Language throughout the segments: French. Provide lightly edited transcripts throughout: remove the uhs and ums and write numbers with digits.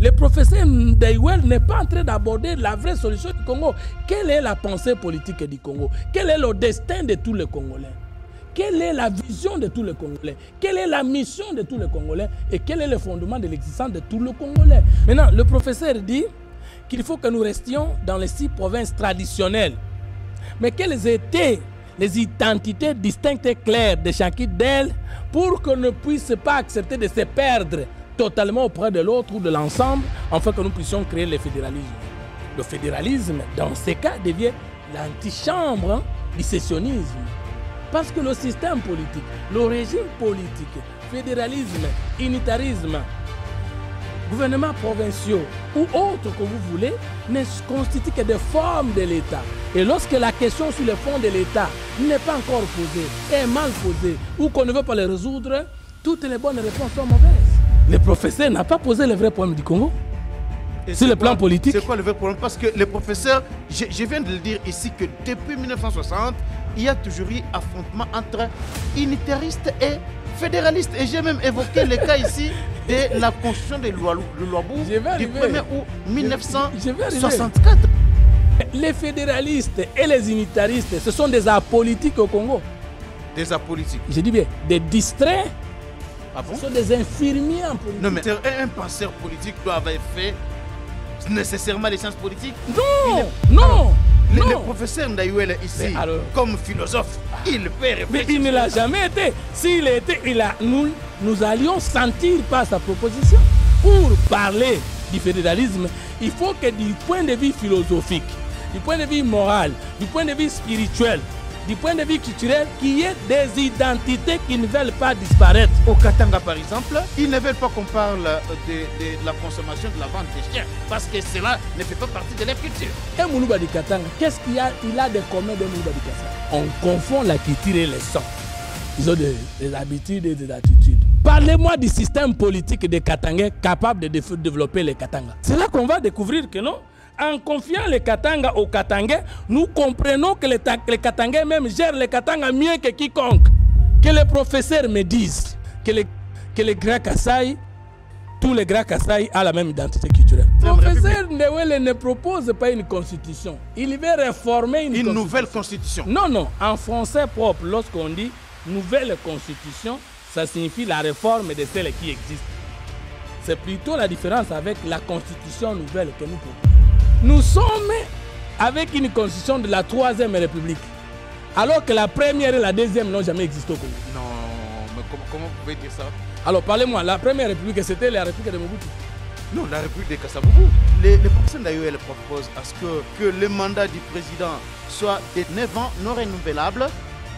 Le professeur Ndaiwel n'est pas en train d'aborder la vraie solution du Congo. Quelle est la pensée politique du Congo? Quel est le destin de tous les Congolais? Quelle est la vision de tous les Congolais? Quelle est la mission de tous les Congolais? Et quel est le fondement de l'existence de tous les Congolais? Maintenant, le professeur dit qu'il faut que nous restions dans les 6 provinces traditionnelles. Mais quelles étaient les identités distinctes et claires de chacune d'elles pour qu'on ne puisse pas accepter de se perdre totalement auprès de l'autre ou de l'ensemble, afin que nous puissions créer le fédéralisme. Le fédéralisme, dans ces cas, devient l'antichambre du sécessionnisme. Parce que le système politique, le régime politique, fédéralisme, unitarisme, gouvernements provinciaux ou autres que vous voulez, ne constituent que des formes de l'État. Et lorsque la question sur le fond de l'État n'est pas encore posée, est mal posée, ou qu'on ne veut pas les résoudre, toutes les bonnes réponses sont mauvaises. Le professeur n'a pas posé le vrai problème du Congo. Et sur le plan politique. C'est quoi le vrai problème? Parce que les professeurs, je viens de le dire ici, que depuis 1960, il y a toujours eu affrontement entre unitaristes et fédéralistes. Et j'ai même évoqué le cas ici de la constitution de Lualabou du 1er août 1964. Les fédéralistes et les unitaristes, ce sont des apolitiques au Congo. Des apolitiques? Je dis bien, des distraits. Ah bon? Ce sont des infirmiers en politique. Non, mais un penseur politique doit avoir fait nécessairement les sciences politiques? Non, non. Le professeur Ndaiwel ici, comme philosophe, il peut réfléchir. Mais il ne l'a jamais été. S'il était, nous allions sentir par sa proposition. Pour parler du fédéralisme, il faut que du point de vue philosophique, du point de vue moral, du point de vue spirituel, du point de vue culturel, qu'il y ait des identités qui ne veulent pas disparaître. Au Katanga, par exemple, ils ne veulent pas qu'on parle de la consommation, de la vente des chiens, parce que cela ne fait pas partie de leur culture. Et Moulouba du Katanga, qu'est-ce qu'il a de commun de Moulouba du Katanga? On confond la culture et le sang. Ils ont des habitudes et des attitudes. Parlez-moi du système politique des Katangais capable de développer les Katanga. C'est là qu'on va découvrir que non. En confiant les Katanga aux Katangais, nous comprenons que les Katangais même gèrent les Katanga mieux que quiconque. Que les professeurs me disent que les Grands Kasaï, tous les Grands Kasaï ont la même identité culturelle. Le professeur Ndaiwel ne propose pas une constitution. Il veut réformer une nouvelle constitution. Non, non. En français propre, lorsqu'on dit nouvelle constitution, ça signifie la réforme de celle qui existe. C'est plutôt la différence avec la constitution nouvelle que nous proposons. Nous sommes avec une constitution de la 3e République, alors que la première et la 2e n'ont jamais existé au Congo. Non, mais comment vous pouvez dire ça? Alors parlez-moi, la première République, c'était la République de Mobutu. Non, la République de Kasavubu. Le professeur Ndaiwel propose à ce que le mandat du président soit de 9 ans non renouvelable.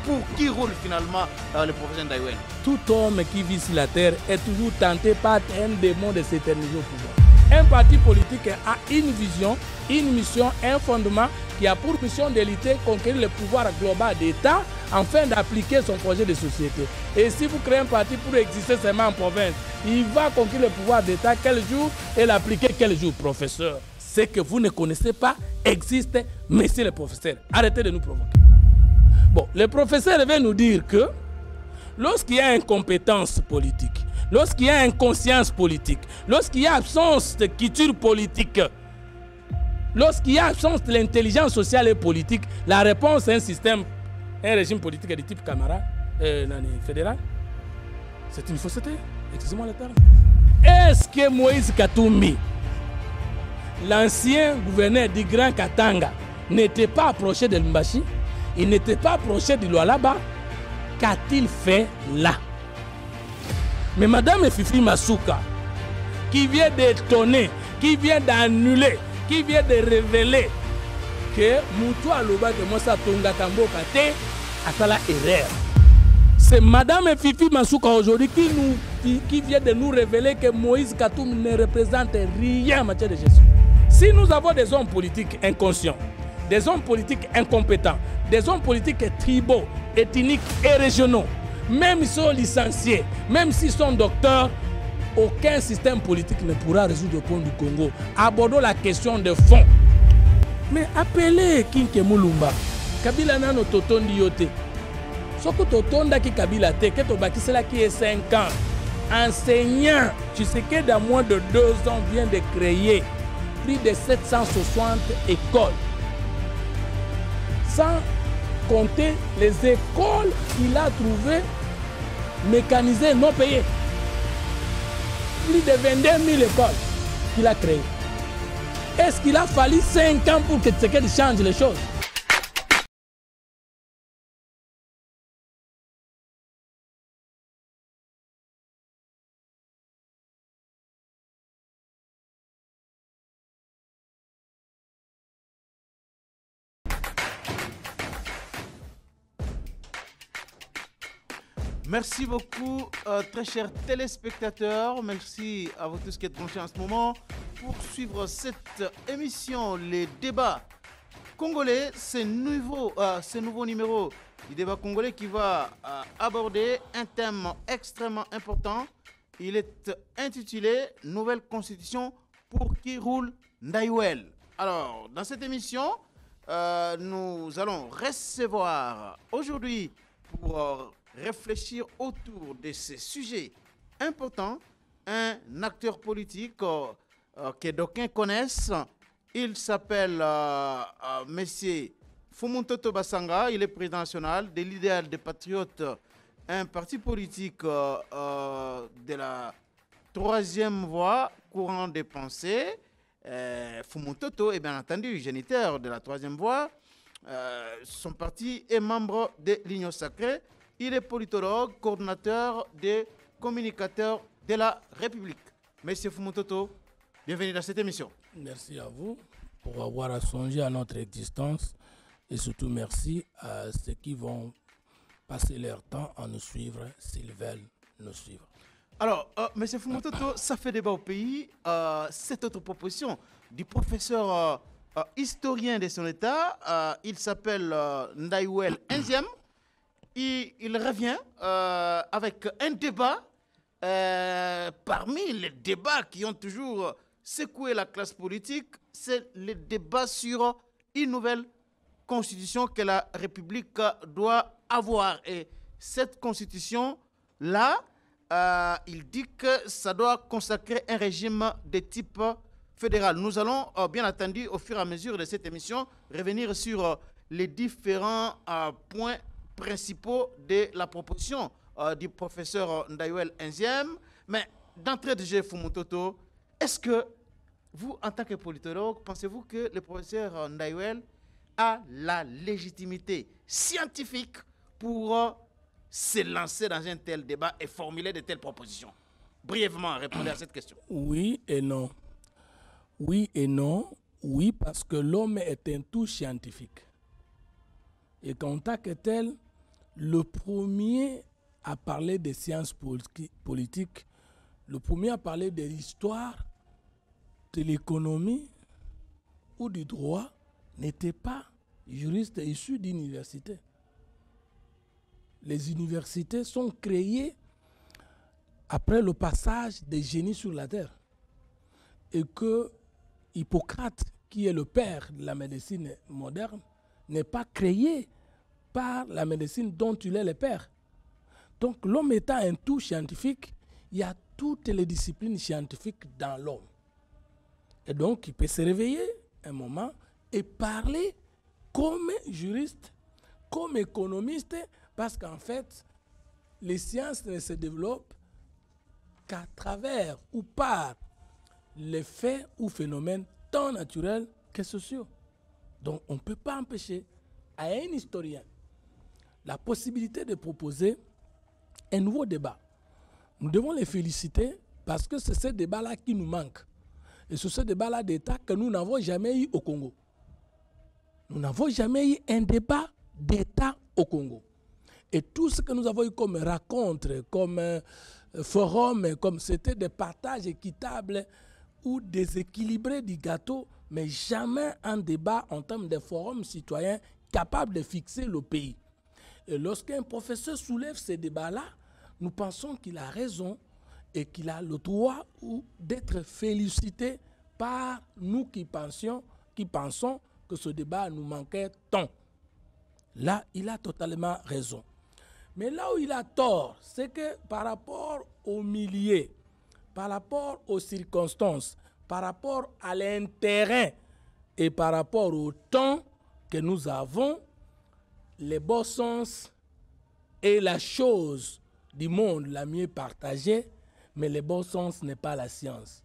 Pour qui roule finalement le professeur Ndaiwel? Tout homme qui vit sur la terre est toujours tenté par un démon de s'éterniser au pouvoir. Un parti politique a une vision, une mission, un fondement qui a pour mission de lutter, conquérir le pouvoir global d'État afin d'appliquer son projet de société. Et si vous créez un parti pour exister seulement en province, il va conquérir le pouvoir d'État quel jour et l'appliquer quel jour, professeur? Ce que vous ne connaissez pas existe, monsieur le professeur. Arrêtez de nous provoquer. Bon, le professeur veut nous dire que lorsqu'il y a incompétence politique, lorsqu'il y a inconscience politique, lorsqu'il y a absence de culture politique, lorsqu'il y a absence de l'intelligence sociale et politique, la réponse est un système, un régime politique de type camarade, fédéral, c'est une fausseté. Excusez-moi le terme. Est-ce que Moïse Katumbi, l'ancien gouverneur du Grand Katanga, n'était pas approché de Lumbashi? Il n'était pas approché de Lualaba? Qu'a-t-il fait là? Mais Madame Fifi Masuka, qui vient d'étonner, qui vient d'annuler, qui vient de révéler que Moutou Aloba de Mosa Tonga Kamboka te a la erreur. C'est Madame Fifi Masuka aujourd'hui qui vient de nous révéler que Moïse Katumbi ne représente rien en matière de gestion. Si nous avons des hommes politiques inconscients, des hommes politiques incompétents, des hommes politiques tribaux, ethniques et régionaux, même s'ils sont licenciés, même s'ils sont docteurs, aucun système politique ne pourra résoudre le problème du Congo. Abordons la question de fond. Mais appelez Kinke Mulumba, Kabila nano totondi yote. Soko totonda ki Kabila te, que tobaki cela qui est 5 ans enseignants. Tu sais que dans moins de 2 ans, vient de créer plus de 760 écoles. Sans compter les écoles qu'il a trouvées mécanisées, non payées. Plus de 22 000 écoles qu'il a créées. Est-ce qu'il a fallu 5 ans pour que Tshisekedi change les choses? Merci beaucoup, très chers téléspectateurs. Merci à vous tous qui êtes branchés en ce moment pour suivre cette émission, les débats congolais. Ce nouveau numéro du débat congolais qui va aborder un thème extrêmement important. Il est intitulé Nouvelle constitution pour qui roule Ndaïwel. Alors, dans cette émission, nous allons recevoir aujourd'hui pour réfléchir autour de ces sujets importants un acteur politique que d'aucuns connaissent. Il s'appelle Monsieur Fumutото Basanga. Il est président national de l'Idéal des Patriotes, un parti politique de la troisième voie, courant des pensées. Fumutото est bien entendu géniteur de la troisième voie. Son parti est membre de l'Union sacrée. Il est politologue, coordinateur des communicateurs de la République. Monsieur Fumutото, bienvenue dans cette émission. Merci à vous pour avoir songé à notre existence et surtout merci à ceux qui vont passer leur temps à nous suivre s'ils veulent nous suivre. Alors, monsieur Fumutото, ça fait débat au pays. Cette autre proposition du professeur historien de son État, il s'appelle Ndaïwel 1e. Il revient avec un débat parmi les débats qui ont toujours secoué la classe politique. C'est le débat sur une nouvelle constitution que la République doit avoir. Et cette constitution-là, il dit que ça doit consacrer un régime de type fédéral. Nous allons, bien entendu, au fur et à mesure de cette émission, revenir sur les différents points principaux de la proposition du professeur Ndaïwel 1e. Mais d'entrée de jeu, Fumutото, est-ce que vous, en tant que politologue, pensez-vous que le professeur Ndaïwel a la légitimité scientifique pour se lancer dans un tel débat et formuler de telles propositions? Brièvement, répondez à cette question. Oui et non. Oui et non. Oui, parce que l'homme est un tout scientifique. Et qu'en tant que tel, le premier à parler des sciences politiques, le premier à parler de l'histoire, de l'économie ou du droit n'était pas juriste issu d'université. Les universités sont créées après le passage des génies sur la terre. Et que Hippocrate, qui est le père de la médecine moderne, n'est pas créé par la médecine dont il est le père. Donc l'homme étant un tout scientifique, il y a toutes les disciplines scientifiques dans l'homme. Et donc il peut se réveiller un moment et parler comme juriste, comme économiste, parce qu'en fait, les sciences ne se développent qu'à travers ou par les faits ou phénomènes tant naturels que sociaux. Donc on ne peut pas empêcher à un historien la possibilité de proposer un nouveau débat. Nous devons les féliciter parce que c'est ce débat-là qui nous manque. Et c'est ce débat-là d'État que nous n'avons jamais eu au Congo. Nous n'avons jamais eu un débat d'État au Congo. Et tout ce que nous avons eu comme rencontre, comme forum, comme c'était des partages équitables ou déséquilibrés du gâteau, mais jamais un débat en termes de forum citoyen capable de fixer le pays. Et lorsqu'un professeur soulève ces débats-là, nous pensons qu'il a raison et qu'il a le droit d'être félicité par nous qui pensons que ce débat nous manquait tant. Là, il a totalement raison. Mais là où il a tort, c'est que par rapport au milieu, par rapport aux circonstances, par rapport à l'intérêt et par rapport au temps que nous avons, le bon sens est la chose du monde la mieux partagée, mais le bon sens n'est pas la science.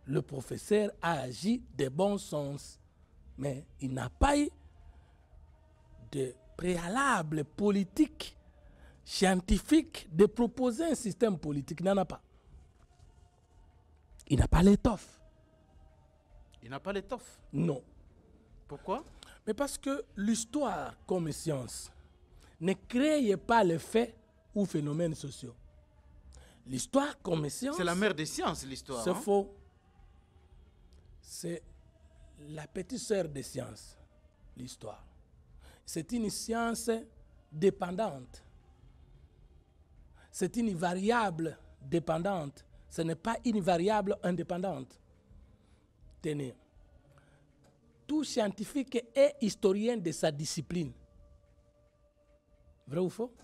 Le professeur a agi de bon sens, mais il n'a pas eu de préalable politique, scientifique, de proposer un système politique. Il n'en a pas. Il n'a pas l'étoffe. Il n'a pas l'étoffe. Non. Pourquoi? Mais parce que l'histoire comme science ne crée pas les faits ou phénomènes sociaux. L'histoire comme science... C'est la mère des sciences, l'histoire. C'est faux. C'est la petite sœur des sciences, l'histoire. C'est une science dépendante. C'est une variable dépendante. Ce n'est pas une variable indépendante. Tenez. Tout scientifique est historien de sa discipline. Vrai ou faux?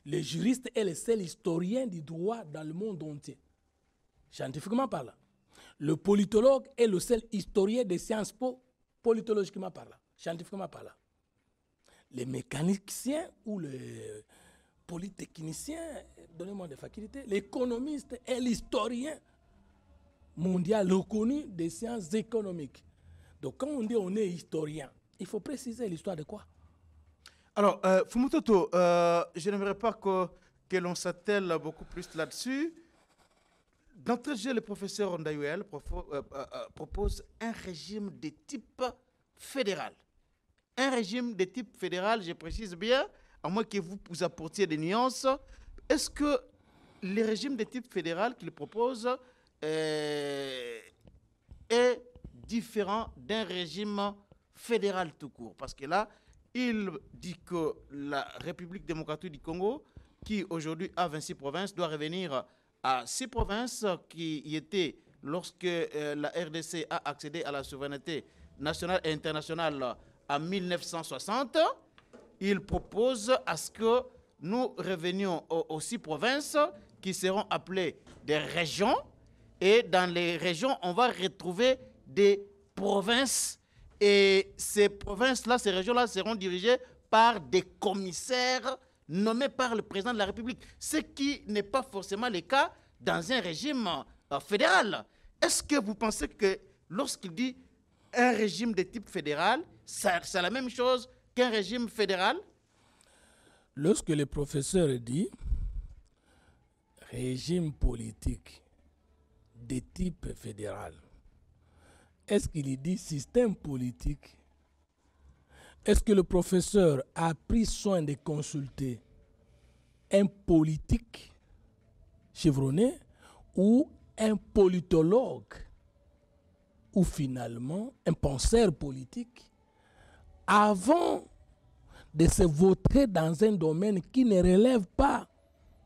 Le juriste est le seul historien du droit dans le monde entier. Scientifiquement parlant. Le politologue est le seul historien des sciences politologiquement parlant. Scientifiquement parlant. Les mécaniciens ou les polytechniciens, donnez-moi des facultés, l'économiste est l'historien mondial reconnu des sciences économiques. Donc quand on dit on est historien, il faut préciser l'histoire de quoi? Alors, Fumutoto, je n'aimerais pas que l'on s'attelle beaucoup plus là-dessus. D'entrée de jeu, le professeur Ndayouel propose un régime de type fédéral. Un régime de type fédéral, je précise bien, à moins que vous apportiez des nuances. Est-ce que le régime de type fédéral qu'il propose est différent d'un régime fédéral tout court? Parce que là, il dit que la République démocratique du Congo, qui aujourd'hui a 26 provinces, doit revenir à 6 provinces qui y étaient lorsque la RDC a accédé à la souveraineté nationale et internationale en 1960. Il propose à ce que nous revenions aux 6 provinces qui seront appelées des régions. Et dans les régions, on va retrouver des provinces. Et ces provinces-là, ces régions-là seront dirigées par des commissaires nommés par le président de la République. Ce qui n'est pas forcément le cas dans un régime fédéral. Est-ce que vous pensez que lorsqu'il dit un régime de type fédéral, c'est la même chose qu'un régime fédéral? Lorsque le professeur dit régime politique de type fédéral, est-ce qu'il dit système politique? Est-ce que le professeur a pris soin de consulter un politique chevronné ou un politologue ou finalement un penseur politique avant de se voter dans un domaine qui ne relève pas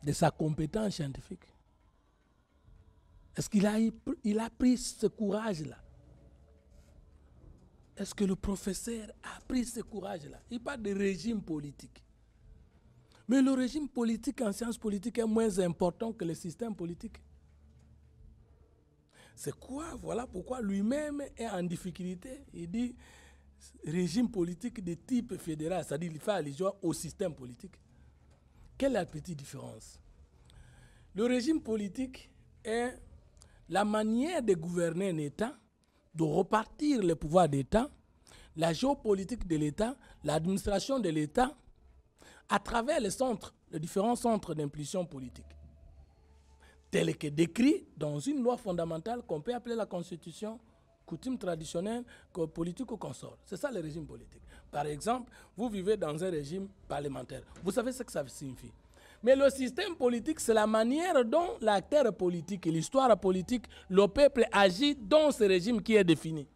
de sa compétence scientifique? Est-ce qu'il a pris ce courage-là? Est-ce que le professeur a pris ce courage-là? Il parle de régime politique. Mais le régime politique en sciences politiques est moins important que le système politique. C'est quoi? Voilà pourquoi lui-même est en difficulté. Il dit régime politique de type fédéral, c'est-à-dire qu'il fait allusion au système politique. Quelle est la petite différence? Le régime politique est la manière de gouverner un État, de repartir le pouvoir d'État, la géopolitique de l'État, l'administration de l'État, à travers les différents centres d'impulsion politique, tels que décrits dans une loi fondamentale qu'on peut appeler la Constitution, coutume traditionnelle, politique ou consort. C'est ça le régime politique. Par exemple, vous vivez dans un régime parlementaire. Vous savez ce que ça signifie. Mais le système politique, c'est la manière dont l'acteur politique et l'histoire politique, le peuple agit dans ce régime qui est défini.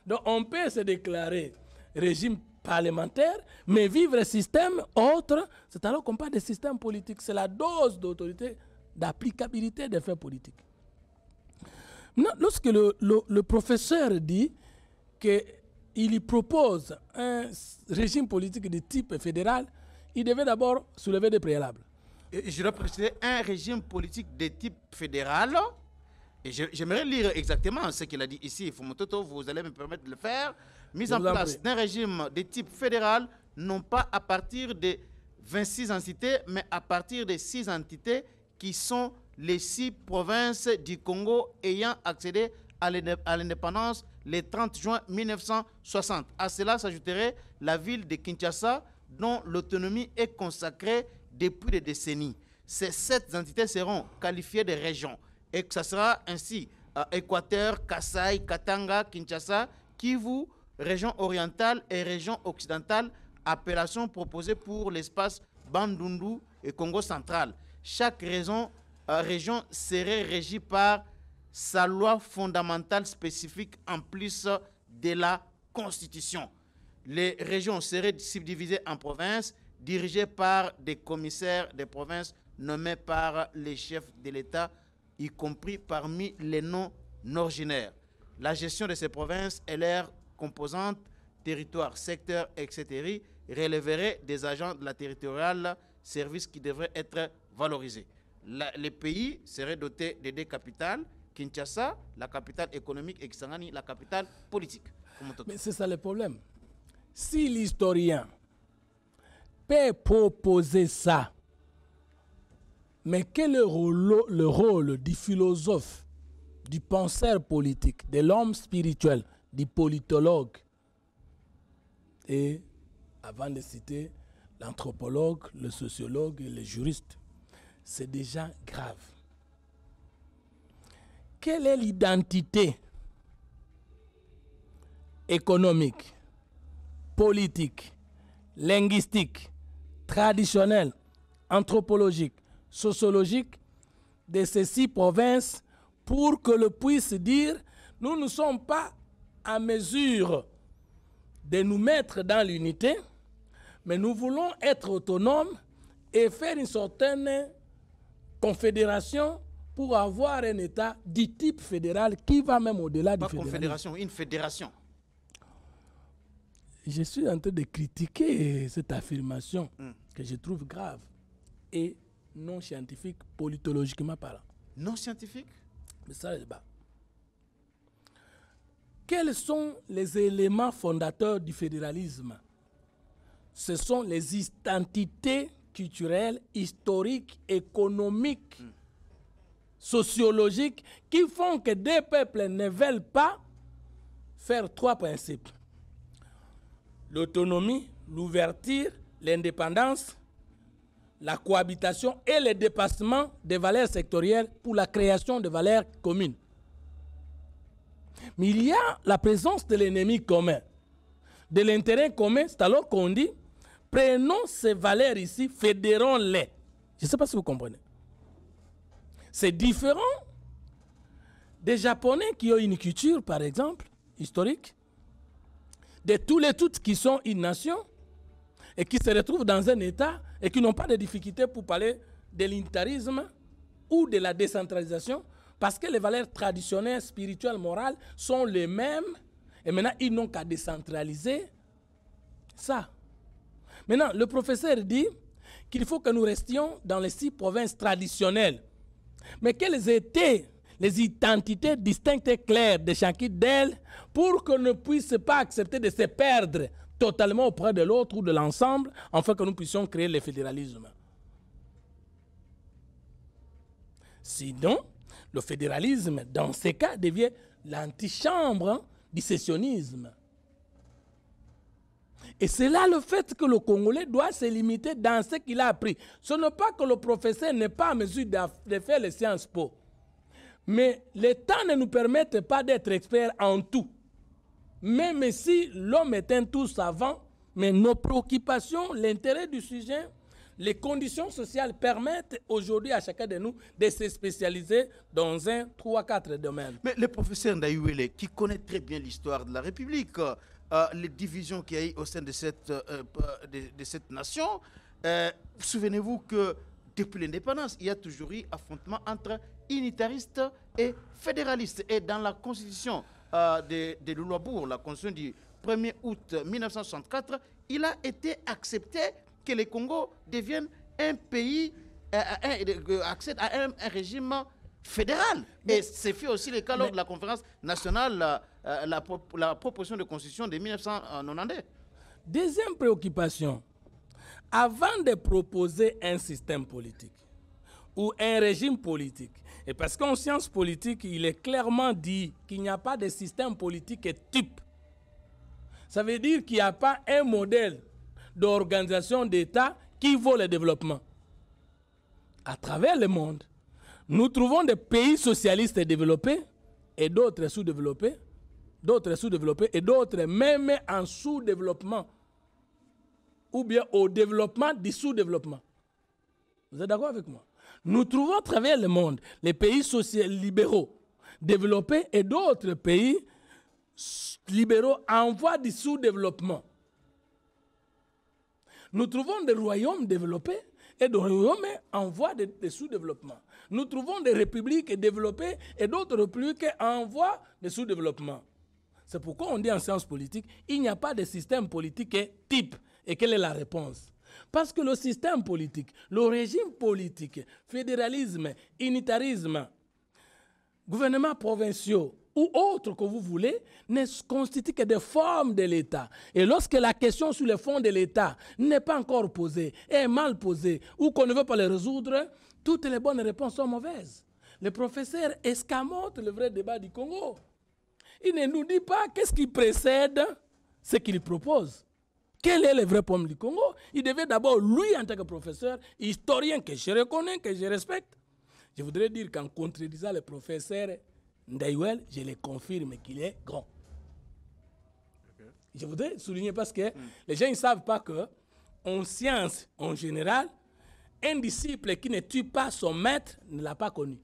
Donc on peut se déclarer régime parlementaire, mais vivre un système autre, c'est alors qu'on parle de système politique. C'est la dose d'autorité, d'applicabilité des faits politiques. Lorsque le professeur dit qu'il propose un régime politique de type fédéral, il devait d'abord soulever des préalables. Et je dois préciser un régime politique de type fédéral. Et j'aimerais lire exactement ce qu'il a dit ici. Fumototo, vous allez me permettre de le faire. Mise en place d'un régime de type fédéral, non pas à partir de 26 entités, mais à partir de 6 entités qui sont les 6 provinces du Congo ayant accédé à l'indépendance le 30 juin 1960. À cela s'ajouterait la ville de Kinshasa, dont l'autonomie est consacrée depuis des décennies. Ces 7 entités seront qualifiées de régions et que ça sera ainsi Équateur, Kasaï, Katanga, Kinshasa, Kivu, région orientale et région occidentale, appellation proposée pour l'espace Bandundu et Congo central. Chaque région serait régie par sa loi fondamentale spécifique en plus de la Constitution. Les régions seraient subdivisées en provinces, dirigées par des commissaires des provinces nommés par les chefs de l'État, y compris parmi les non-originaires. La gestion de ces provinces et leurs composantes, territoires, secteurs, etc., relèverait des agents de la territoriale, service qui devrait être valorisé. Les pays seraient dotés de 2 capitales, Kinshasa, la capitale économique, et Kisangani, la capitale politique. Mais c'est ça le problème. Si l'historien peut proposer ça, mais quel est le rôle du philosophe, du penseur politique, de l'homme spirituel, du politologue et, avant de citer, l'anthropologue, le sociologue et le juriste? C'est déjà grave. Quelle est l'identité économique, politique, linguistique, traditionnelle, anthropologique, sociologique de ces 6 provinces pour que l'on puisse dire nous ne sommes pas à mesure de nous mettre dans l'unité, mais nous voulons être autonomes et faire une certaine confédération pour avoir un État du type fédéral qui va même au-delà du fédéralisme. Pas confédération, une fédération. Je suis en train de critiquer cette affirmation que je trouve grave et non scientifique, politologiquement parlant. Non scientifique? Mais ça, le débat. Quels sont les éléments fondateurs du fédéralisme? Ce sont les identités culturelles, historiques, économiques, sociologiques qui font que des peuples ne veulent pas faire 3 principes. L'autonomie, l'ouverture, l'indépendance, la cohabitation et le dépassement des valeurs sectorielles pour la création de valeurs communes. Mais il y a la présence de l'ennemi commun, de l'intérêt commun. C'est alors qu'on dit, prenons ces valeurs ici, fédérons-les. Je ne sais pas si vous comprenez. C'est différent des Japonais qui ont une culture, par exemple, historique, de tous les toutes qui sont une nation et qui se retrouvent dans un État et qui n'ont pas de difficultés pour parler de l'unitarisme ou de la décentralisation parce que les valeurs traditionnelles, spirituelles, morales sont les mêmes et maintenant ils n'ont qu'à décentraliser ça. Maintenant, le professeur dit qu'il faut que nous restions dans les 6 provinces traditionnelles. Mais quelles étaient les identités distinctes et claires de chacune d'elles pour qu'on ne puisse pas accepter de se perdre totalement auprès de l'autre ou de l'ensemble, afin que nous puissions créer le fédéralisme. Sinon, le fédéralisme, dans ces cas, devient l'antichambre du sécessionnisme. Et c'est là le fait que le Congolais doit se limiter dans ce qu'il a appris. Ce n'est pas que le professeur n'est pas en mesure de faire les sciences po. Mais le temps ne nous permet pas d'être experts en tout. Même si l'homme est un tout savant, mais nos préoccupations, l'intérêt du sujet, les conditions sociales permettent aujourd'hui à chacun de nous de se spécialiser dans un 3-4 domaines. Mais le professeur Ndayouele, qui connaît très bien l'histoire de la République, les divisions qu'il y a eu au sein de cette nation, souvenez-vous que depuis l'indépendance, il y a toujours eu affrontement entre unitaristes et fédéralistes. Et dans la constitution de Luabourg, la constitution du 1er août 1964, il a été accepté que le Congo devienne un pays, accède à un régime fédéral. Et c'est fait aussi le cas lors de la conférence nationale, la proposition de constitution de 1990. Deuxième préoccupation, avant de proposer un système politique ou un régime politique, et parce qu'en sciences politiques, il est clairement dit qu'il n'y a pas de système politique type. Ça veut dire qu'il n'y a pas un modèle d'organisation d'État qui vaut le développement. À travers le monde, nous trouvons des pays socialistes développés et d'autres sous-développés, et d'autres même en sous-développement, ou bien au développement du sous-développement. Vous êtes d'accord avec moi? Nous trouvons à travers le monde les pays libéraux développés et d'autres pays libéraux en voie de sous-développement. Nous trouvons des royaumes développés et des royaumes en voie de sous-développement. Nous trouvons des républiques développées et d'autres républiques en voie de sous-développement. C'est pourquoi on dit en sciences politiques, il n'y a pas de système politique type. Et quelle est la réponse? Parce que le système politique, le régime politique, fédéralisme, unitarisme, gouvernements provinciaux ou autres que vous voulez, ne constituent que des formes de l'État. Et lorsque la question sur le fond de l'État n'est pas encore posée, est mal posée, ou qu'on ne veut pas les résoudre, toutes les bonnes réponses sont mauvaises. Le professeur escamote le vrai débat du Congo. Il ne nous dit pas qu'est-ce qui précède ce qu'il propose. Quel est le vrai problème du Congo? Il devait d'abord, lui, en tant que professeur, historien que je reconnais, que je respecte. Je voudrais dire qu'en contredisant le professeur Ndaiwel, je le confirme qu'il est grand. Okay. Je voudrais souligner parce que les gens ne savent pas qu'en science, en général, un disciple qui ne tue pas son maître ne l'a pas connu.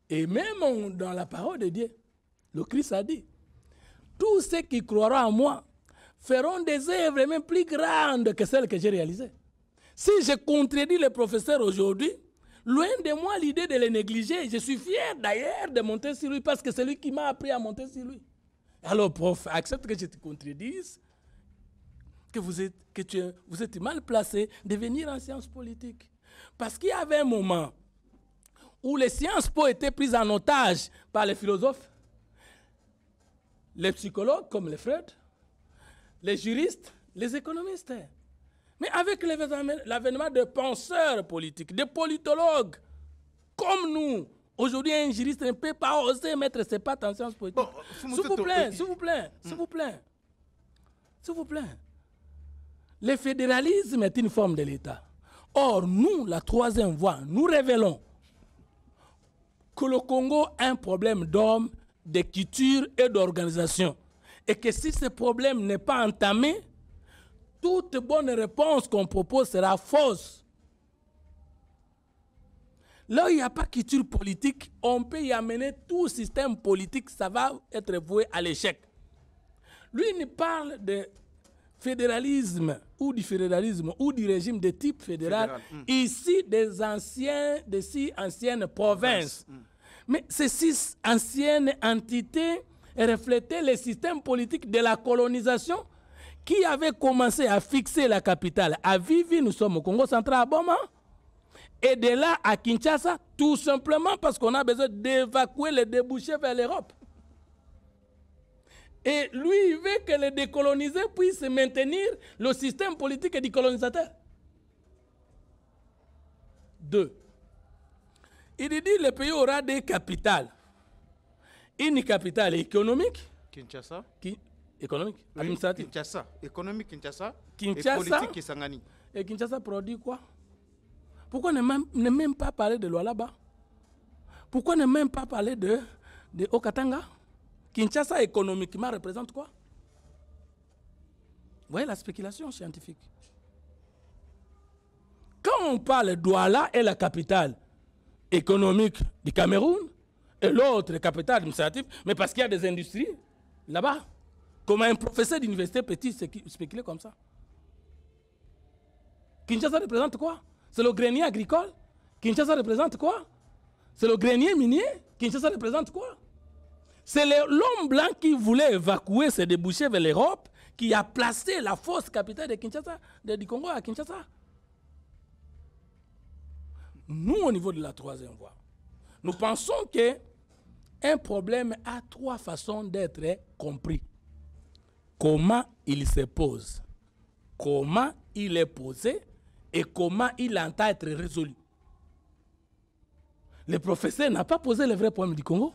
Et même dans la parole de Dieu, le Christ a dit, tous ceux qui croiront en moi feront des œuvres même plus grandes que celles que j'ai réalisées. Si je contredis le professeur aujourd'hui, loin de moi l'idée de le négliger. Je suis fier d'ailleurs de monter sur lui parce que c'est lui qui m'a appris à monter sur lui. Alors, prof, accepte que je te contredise, que vous êtes mal placé de venir en sciences politiques. Parce qu'il y avait un moment où les sciences po étaient prises en otage par les philosophes, les psychologues comme les Freud, les juristes, les économistes. Mais avec l'avènement de penseurs politiques, de politologues, comme nous, aujourd'hui un juriste ne peut pas oser mettre ses pattes en sciences politiques. Bon, s'il vous plaît. Le fédéralisme est une forme de l'État. Or, nous, la troisième voie, nous révélons que le Congo a un problème d'hommes, de culture et d'organisation. Et que si ce problème n'est pas entamé, toute bonne réponse qu'on propose sera fausse. Là où il n'y a pas de culture politique, on peut y amener tout système politique, ça va être voué à l'échec. Lui, il parle de fédéralisme ou du régime de type fédéral. Ici, des six anciennes provinces. Mais ces six anciennes entités reflétaient le système politique de la colonisation qui avait commencé à fixer la capitale à Vivi, nous sommes au Congo central à Boma, et de là à Kinshasa, tout simplement parce qu'on a besoin d'évacuer les débouchés vers l'Europe. Et lui, il veut que les décolonisés puissent maintenir le système politique du colonisateur. 2. Il dit que le pays aura des capitales. Une capitale économique. Kinshasa. Économique, oui, administrative. Kinshasa, économique Kinshasa, et politique Kisangani. Et Kinshasa produit quoi? Pourquoi ne même pas parler de Lualaba? Pourquoi ne même pas parler de Okatanga? Kinshasa économiquement représente quoi? Vous voyez la spéculation scientifique. Quand on parle Douala est la capitale économique du Cameroun et l'autre capitale administrative, mais parce qu'il y a des industries là-bas. Comment un professeur d'université peut-il spéculer comme ça? Kinshasa représente quoi? C'est le grenier agricole? Kinshasa représente quoi? C'est le grenier minier? Kinshasa représente quoi? C'est l'homme blanc qui voulait évacuer ses débouchés vers l'Europe qui a placé la fausse capitale de Kinshasa, du Congo à Kinshasa. Nous, au niveau de la troisième voie, nous pensons qu'un problème a trois façons d'être compris. Comment il se pose, comment il est posé et comment il entend être résolu. Le professeur n'a pas posé le vrai problème du Congo.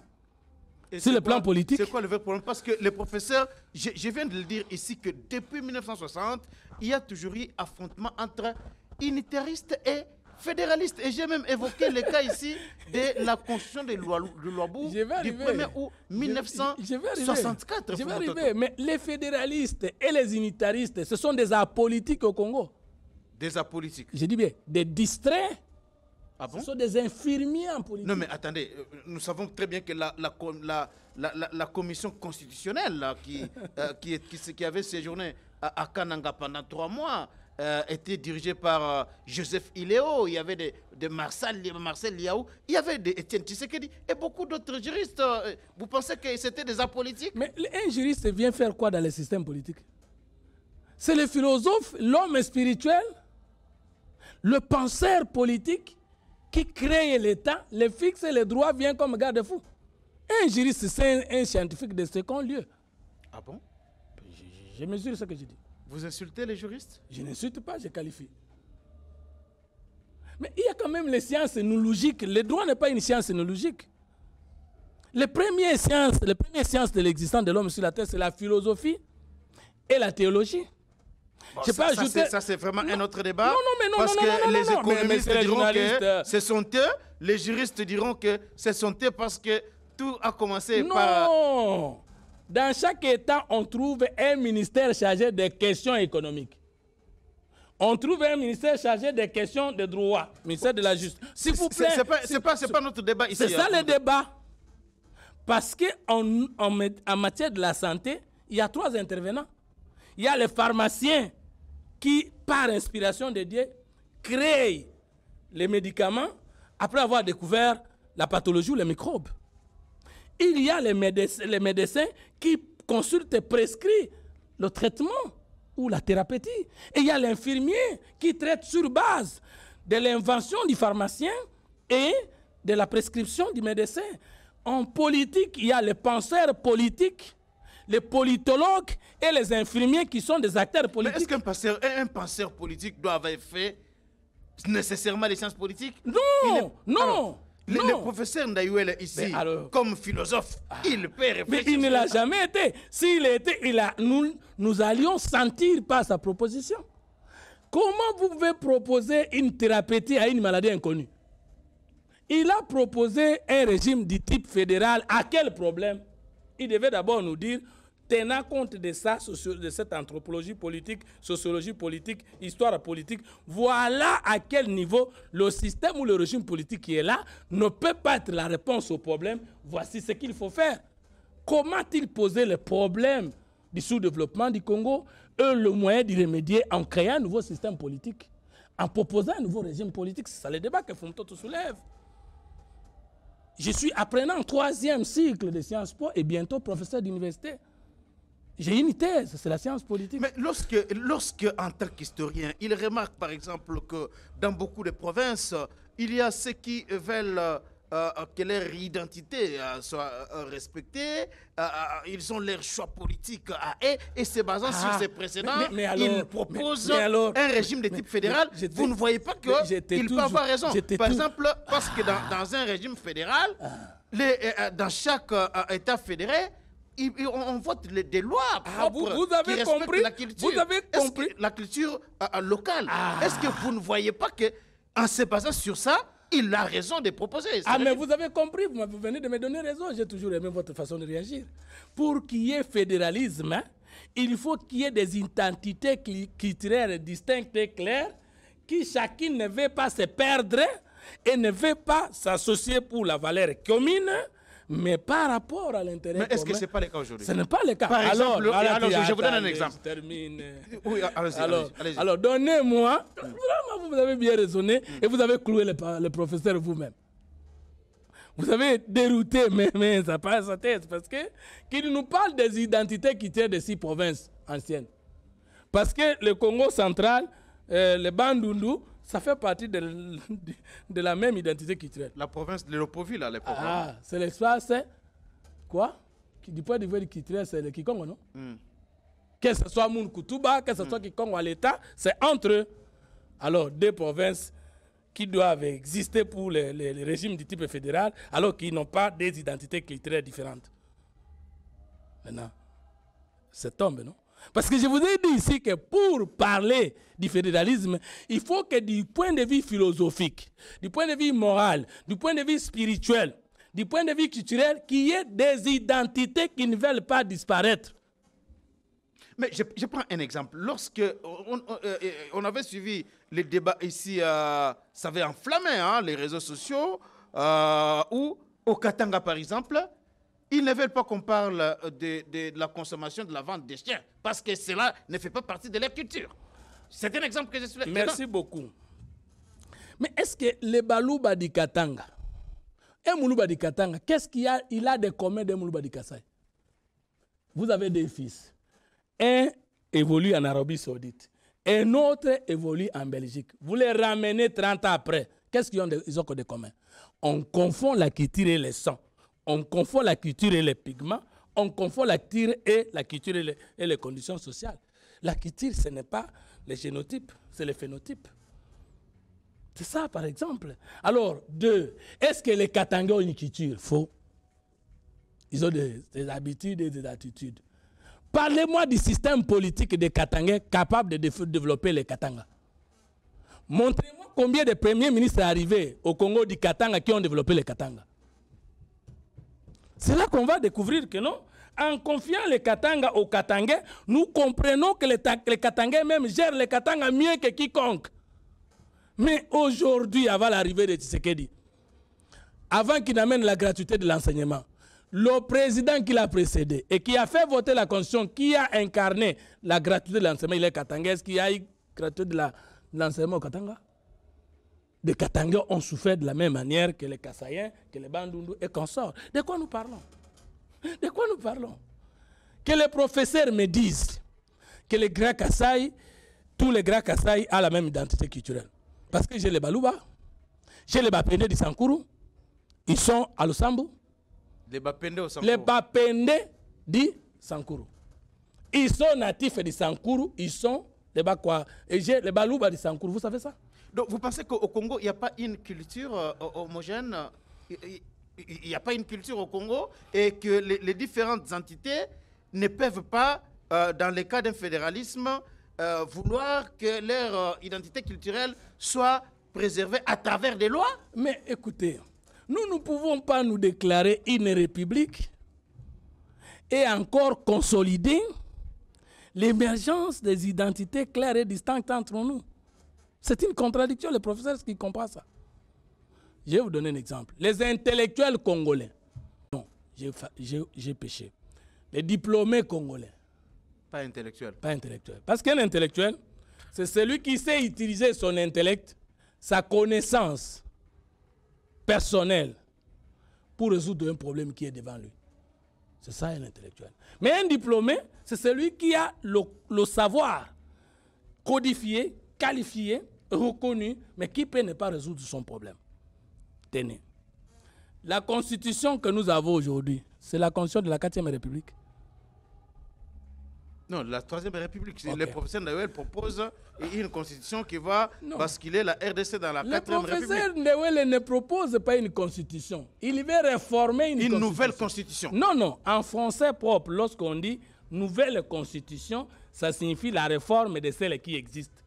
Sur le plan politique. C'est quoi le vrai problème? Parce que les professeurs, je viens de le dire ici, que depuis 1960, il y a toujours eu affrontement entre unitaristes et fédéralistes. Et j'ai même évoqué le cas ici de la constitution de Luabou du 1er août 1964. Je vais arriver. Mais les fédéralistes et les unitaristes, ce sont des apolitiques au Congo. Des apolitiques? Je dis bien, des distraits. Ah bon? Ce sont des infirmiers en politique. Non mais attendez, nous savons très bien que la commission constitutionnelle là, qui avait séjourné à Kananga pendant 3 mois était dirigée par Joseph Iléo, il y avait de Marcel Liaou, il y avait d'Étienne Tshisekedi et beaucoup d'autres juristes. Vous pensez que c'était des apolitiques? Mais un juriste vient faire quoi dans le système politique? C'est le philosophe, l'homme spirituel, le penseur politique qui crée l'État, le fixe et le droit vient comme garde-fou. Un juriste, c'est un scientifique de second lieu. Ah bon? Je mesure ce que je dis. Vous insultez les juristes? Je n'insulte pas, je qualifie. Mais il y a quand même les sciences nologiques. Le droit n'est pas une science nologique. Les premières sciences de l'existence de l'homme sur la Terre, c'est la philosophie et la théologie. Bon, ça c'est vraiment un autre débat. Non, parce que les économistes diront que ce sont eux, les juristes diront que ce sont eux parce que tout a commencé par... Non. Dans chaque État, on trouve un ministère chargé des questions économiques. On trouve un ministère chargé des questions de droit, ministère de la justice. S'il vous plaît. C'est pas notre débat ici. C'est ça le débat. Parce qu'en matière de la santé, il y a 3 intervenants. Il y a les pharmaciens qui, par inspiration de Dieu, créent les médicaments après avoir découvert la pathologie ou les microbes. Il y a les médecins qui consultent et prescrivent le traitement ou la thérapeutie. Et il y a l'infirmier qui traite sur base de l'invention du pharmacien et de la prescription du médecin. En politique, il y a les penseurs politiques, les politologues et les infirmiers qui sont des acteurs politiques. Mais est-ce qu'un penseur politique doit avoir fait nécessairement les sciences politiques? Non, non. Alors, le professeur Ndayouel ici, comme philosophe, il peut réfléchir. Mais il ne l'a jamais été. S'il était, nous allions sentir par sa proposition. Comment vous pouvez proposer une thérapeutie à une maladie inconnue? Il a proposé un régime du type fédéral. À quel problème? Il devait d'abord nous dire, tenant compte de ça, de cette anthropologie politique, sociologie politique, histoire politique, voilà à quel niveau le système ou le régime politique qui est là ne peut pas être la réponse au problème. Voici ce qu'il faut faire. Comment a-t-il posé le problème du sous-développement du Congo et le moyen d'y remédier en créant un nouveau système politique, en proposant un nouveau régime politique? C'est ça le débat que Fumtoto soulève. Je suis apprenant en 3e cycle de Sciences Po et bientôt professeur d'université. J'ai une thèse, c'est la science politique. Mais lorsque en tant qu'historien, il remarque par exemple que dans beaucoup de provinces, il y a ceux qui veulent que leur identité soit respectée, ils ont leur choix politique à eux, et se basant sur ces précédents, ils proposent un régime de type fédéral. Vous ne voyez pas qu'ils peuvent avoir raison. Par exemple, parce que dans un régime fédéral, dans chaque État fédéré, on vote des lois propres vous avez qui compris, respectent la culture. vous avez compris la culture locale. Est-ce que vous ne voyez pas qu'en se basant sur ça, il a raison de proposer? Mais vous avez compris, vous venez de me donner raison. J'ai toujours aimé votre façon de réagir. Pour qu'il y ait fédéralisme, il faut qu'il y ait des identités culturelles distinctes et claires, qui chacune ne veut pas se perdre et ne veut pas s'associer pour la valeur commune, mais par rapport à l'intérêt commun. Mais est-ce que ce n'est pas le cas aujourd'hui? Ce n'est pas le cas. Par exemple, je vous donne un exemple. Je termine. Oui, allez-y. Alors, donnez-moi. Vraiment, vous avez bien raisonné et vous avez cloué le professeur vous-même. Vous avez dérouté mais ça passe sa tête parce qu'il nous parle des identités qui tirent de 6 provinces ancienne. Parce que le Congo central, le Bandundu, ça fait partie de la même identité culturelle. La province de Léopoldville à l'époque. Ah, c'est l'espace, quoi? Du point de vue culturel, c'est le Kikongo, non? Que ce soit Moun Kutuba, que ce soit Kikongo à l'État, c'est entre eux. Alors, deux provinces qui doivent exister pour les régimes du type fédéral, alors qu'ils n'ont pas des identités culturelles différentes. Maintenant, c'est tombé, non? Parce que je vous ai dit ici que pour parler du fédéralisme, il faut que du point de vue philosophique, du point de vue moral, du point de vue spirituel, du point de vue culturel, qu'il y ait des identités qui ne veulent pas disparaître. Mais je prends un exemple. Lorsque on avait suivi les débats ici, ça avait enflammé hein, les réseaux sociaux, ou au Katanga par exemple, ils ne veulent pas qu'on parle de la consommation, de la vente des chiens, parce que cela ne fait pas partie de leur culture. C'est un exemple que je suis là. Merci beaucoup. Mais est-ce que les Balouba du Katanga, et Moulouba du Katanga, qu'est-ce qu'il a, il a de commun de Moulouba du Kassai? Vous avez des fils. Un évolue en Arabie Saoudite. Un autre évolue en Belgique. Vous les ramenez 30 ans après. Qu'est-ce qu'ils ont de commun? On confond la culture et le sang. On confond la culture et les pigments. On confond la culture et les conditions sociales. La culture, ce n'est pas les génotypes, c'est les phénotypes. C'est ça, par exemple. Alors, deux, est-ce que les Katangais ont une culture? Faux. Ils ont des habitudes et des attitudes. Parlez-moi du système politique des Katangais capable de développer les Katanga. Montrez-moi combien de premiers ministres arrivés au Congo du Katanga qui ont développé les Katanga. C'est là qu'on va découvrir que non, en confiant les Katanga aux Katangais, nous comprenons que les Katangais même gèrent les Katanga mieux que quiconque. Mais aujourd'hui, avant l'arrivée de Tshisekedi, avant qu'il n'amène la gratuité de l'enseignement, le président qui l'a précédé et qui a fait voter la Constitution, qui a incarné la gratuité de l'enseignement, il est Katangais, qui a eu gratuité de l'enseignement au Katanga. Les Katangais ont souffert de la même manière que les Kassaïens, que les Bandundu et consorts. De quoi nous parlons? De quoi nous parlons? Que les professeurs me disent que les Grands Kasaï, tous les Grands Kasaï ont la même identité culturelle. Parce que j'ai les Balouba, j'ai les Bapende du Sankuru, ils sont à Lusambu. Les Bapende au Sankuru. Les Bapende du Sankuru. Ils sont natifs du Sankuru, ils sont les Bakwa. Et j'ai les Balouba du Sankuru, vous savez ça? Donc vous pensez qu'au Congo, il n'y a pas une culture homogène, il n'y a pas une culture au Congo et que les différentes entités ne peuvent pas, dans le cas d'un fédéralisme, vouloir que leur identité culturelle soit préservée à travers des lois? Mais écoutez, nous ne pouvons pas nous déclarer une république et encore consolider l'émergence des identités claires et distinctes entre nous. C'est une contradiction, les professeurs qui comprennent ça. Je vais vous donner un exemple. Les intellectuels congolais, non, j'ai péché. Les diplômés congolais. Pas intellectuels. Pas intellectuels. Parce qu'un intellectuel, c'est celui qui sait utiliser son intellect, sa connaissance personnelle pour résoudre un problème qui est devant lui. C'est ça un intellectuel. Mais un diplômé, c'est celui qui a le savoir codifié, qualifié, reconnu, mais qui peut ne pas résoudre son problème. Tenez. La constitution que nous avons aujourd'hui, c'est la constitution de la 4e République. Non, la 3e République. Okay. Le professeur Ndewel propose une constitution qui va basculer la RDC dans la 4e République. Le professeur Ndewel ne propose pas une constitution. Il veut réformer une nouvelle constitution. Non, non. En français propre, lorsqu'on dit nouvelle constitution, ça signifie la réforme de celle qui existe.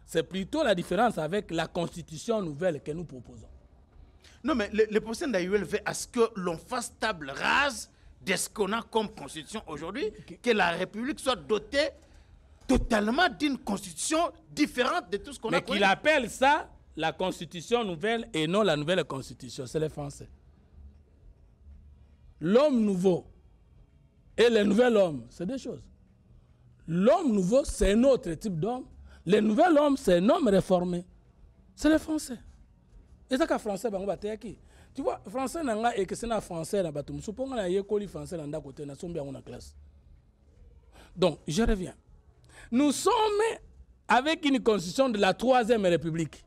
C'est plutôt la différence avec la constitution nouvelle que nous proposons. Non, mais le professeur Ndewel veut à ce que l'on fasse table rase de ce qu'on a comme constitution aujourd'hui, que la République soit dotée totalement d'une constitution différente de tout ce qu'on a. Mais qu'il appelle ça la constitution nouvelle et non la nouvelle constitution, c'est les Français. L'homme nouveau et le nouvel homme, c'est deux choses. L'homme nouveau, c'est un autre type d'homme. Le nouvel homme, c'est un homme réformé. C'est les Français. Et ça, Français, tu vois, Français, et que c'est un Français, français, dans la classe. Donc, je reviens. Nous sommes avec une constitution de la 3e République,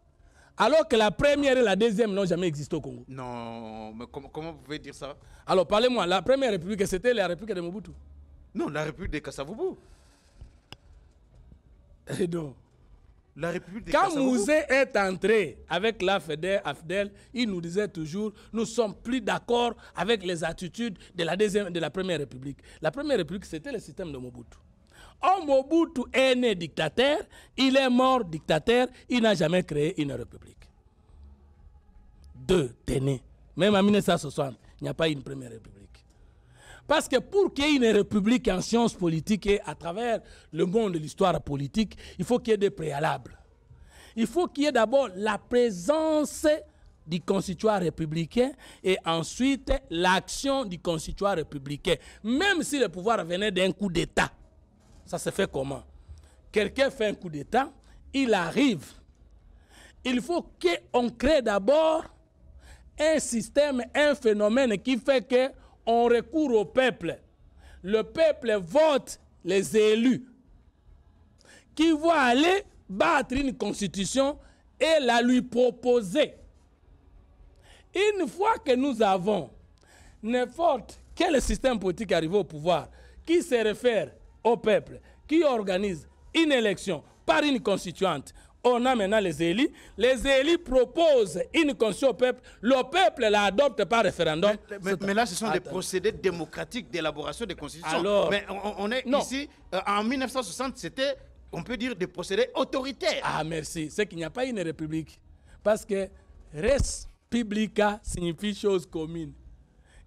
alors que la première et la deuxième n'ont jamais existé au Congo. Non, mais comment vous pouvez dire ça? Alors, parlez-moi, la première République, c'était la République de Mobutu? Non, la République de Kasavubu. Et donc, la République de quand Kasavubu. Mouzé est entré avec l'AFDEL, il nous disait toujours, nous sommes plus d'accord avec les attitudes de la première République. La première République, c'était le système de Mobutu. Mobutu est né dictateur, il est mort dictateur, il n'a jamais créé une république. 2, tenez, même en 1960, il n'y a pas eu une première république. Parce que pour qu'il y ait une république en sciences politiques et à travers le monde de l'histoire politique, il faut qu'il y ait des préalables. Il faut qu'il y ait d'abord la présence du constituant républicain et ensuite l'action du constituant républicain, même si le pouvoir venait d'un coup d'État. Ça se fait comment? Quelqu'un fait un coup d'État, il arrive. Il faut qu'on crée d'abord un système, un phénomène qui fait qu'on recourt au peuple. Le peuple vote les élus qui vont aller battre une constitution et la lui proposer. Une fois que nous avons n'importe quel système politique arrivé au pouvoir qui se réfère au peuple, qui organise une élection par une constituante, on a maintenant les élus proposent une constitution au peuple, le peuple l'adopte par référendum. Mais là, ce sont des procédés démocratiques d'élaboration des constitutions. Alors, mais on est ici, en 1960, c'était, on peut dire, des procédés autoritaires. Ah, merci. C'est qu'il n'y a pas une république. Parce que res publica signifie chose commune.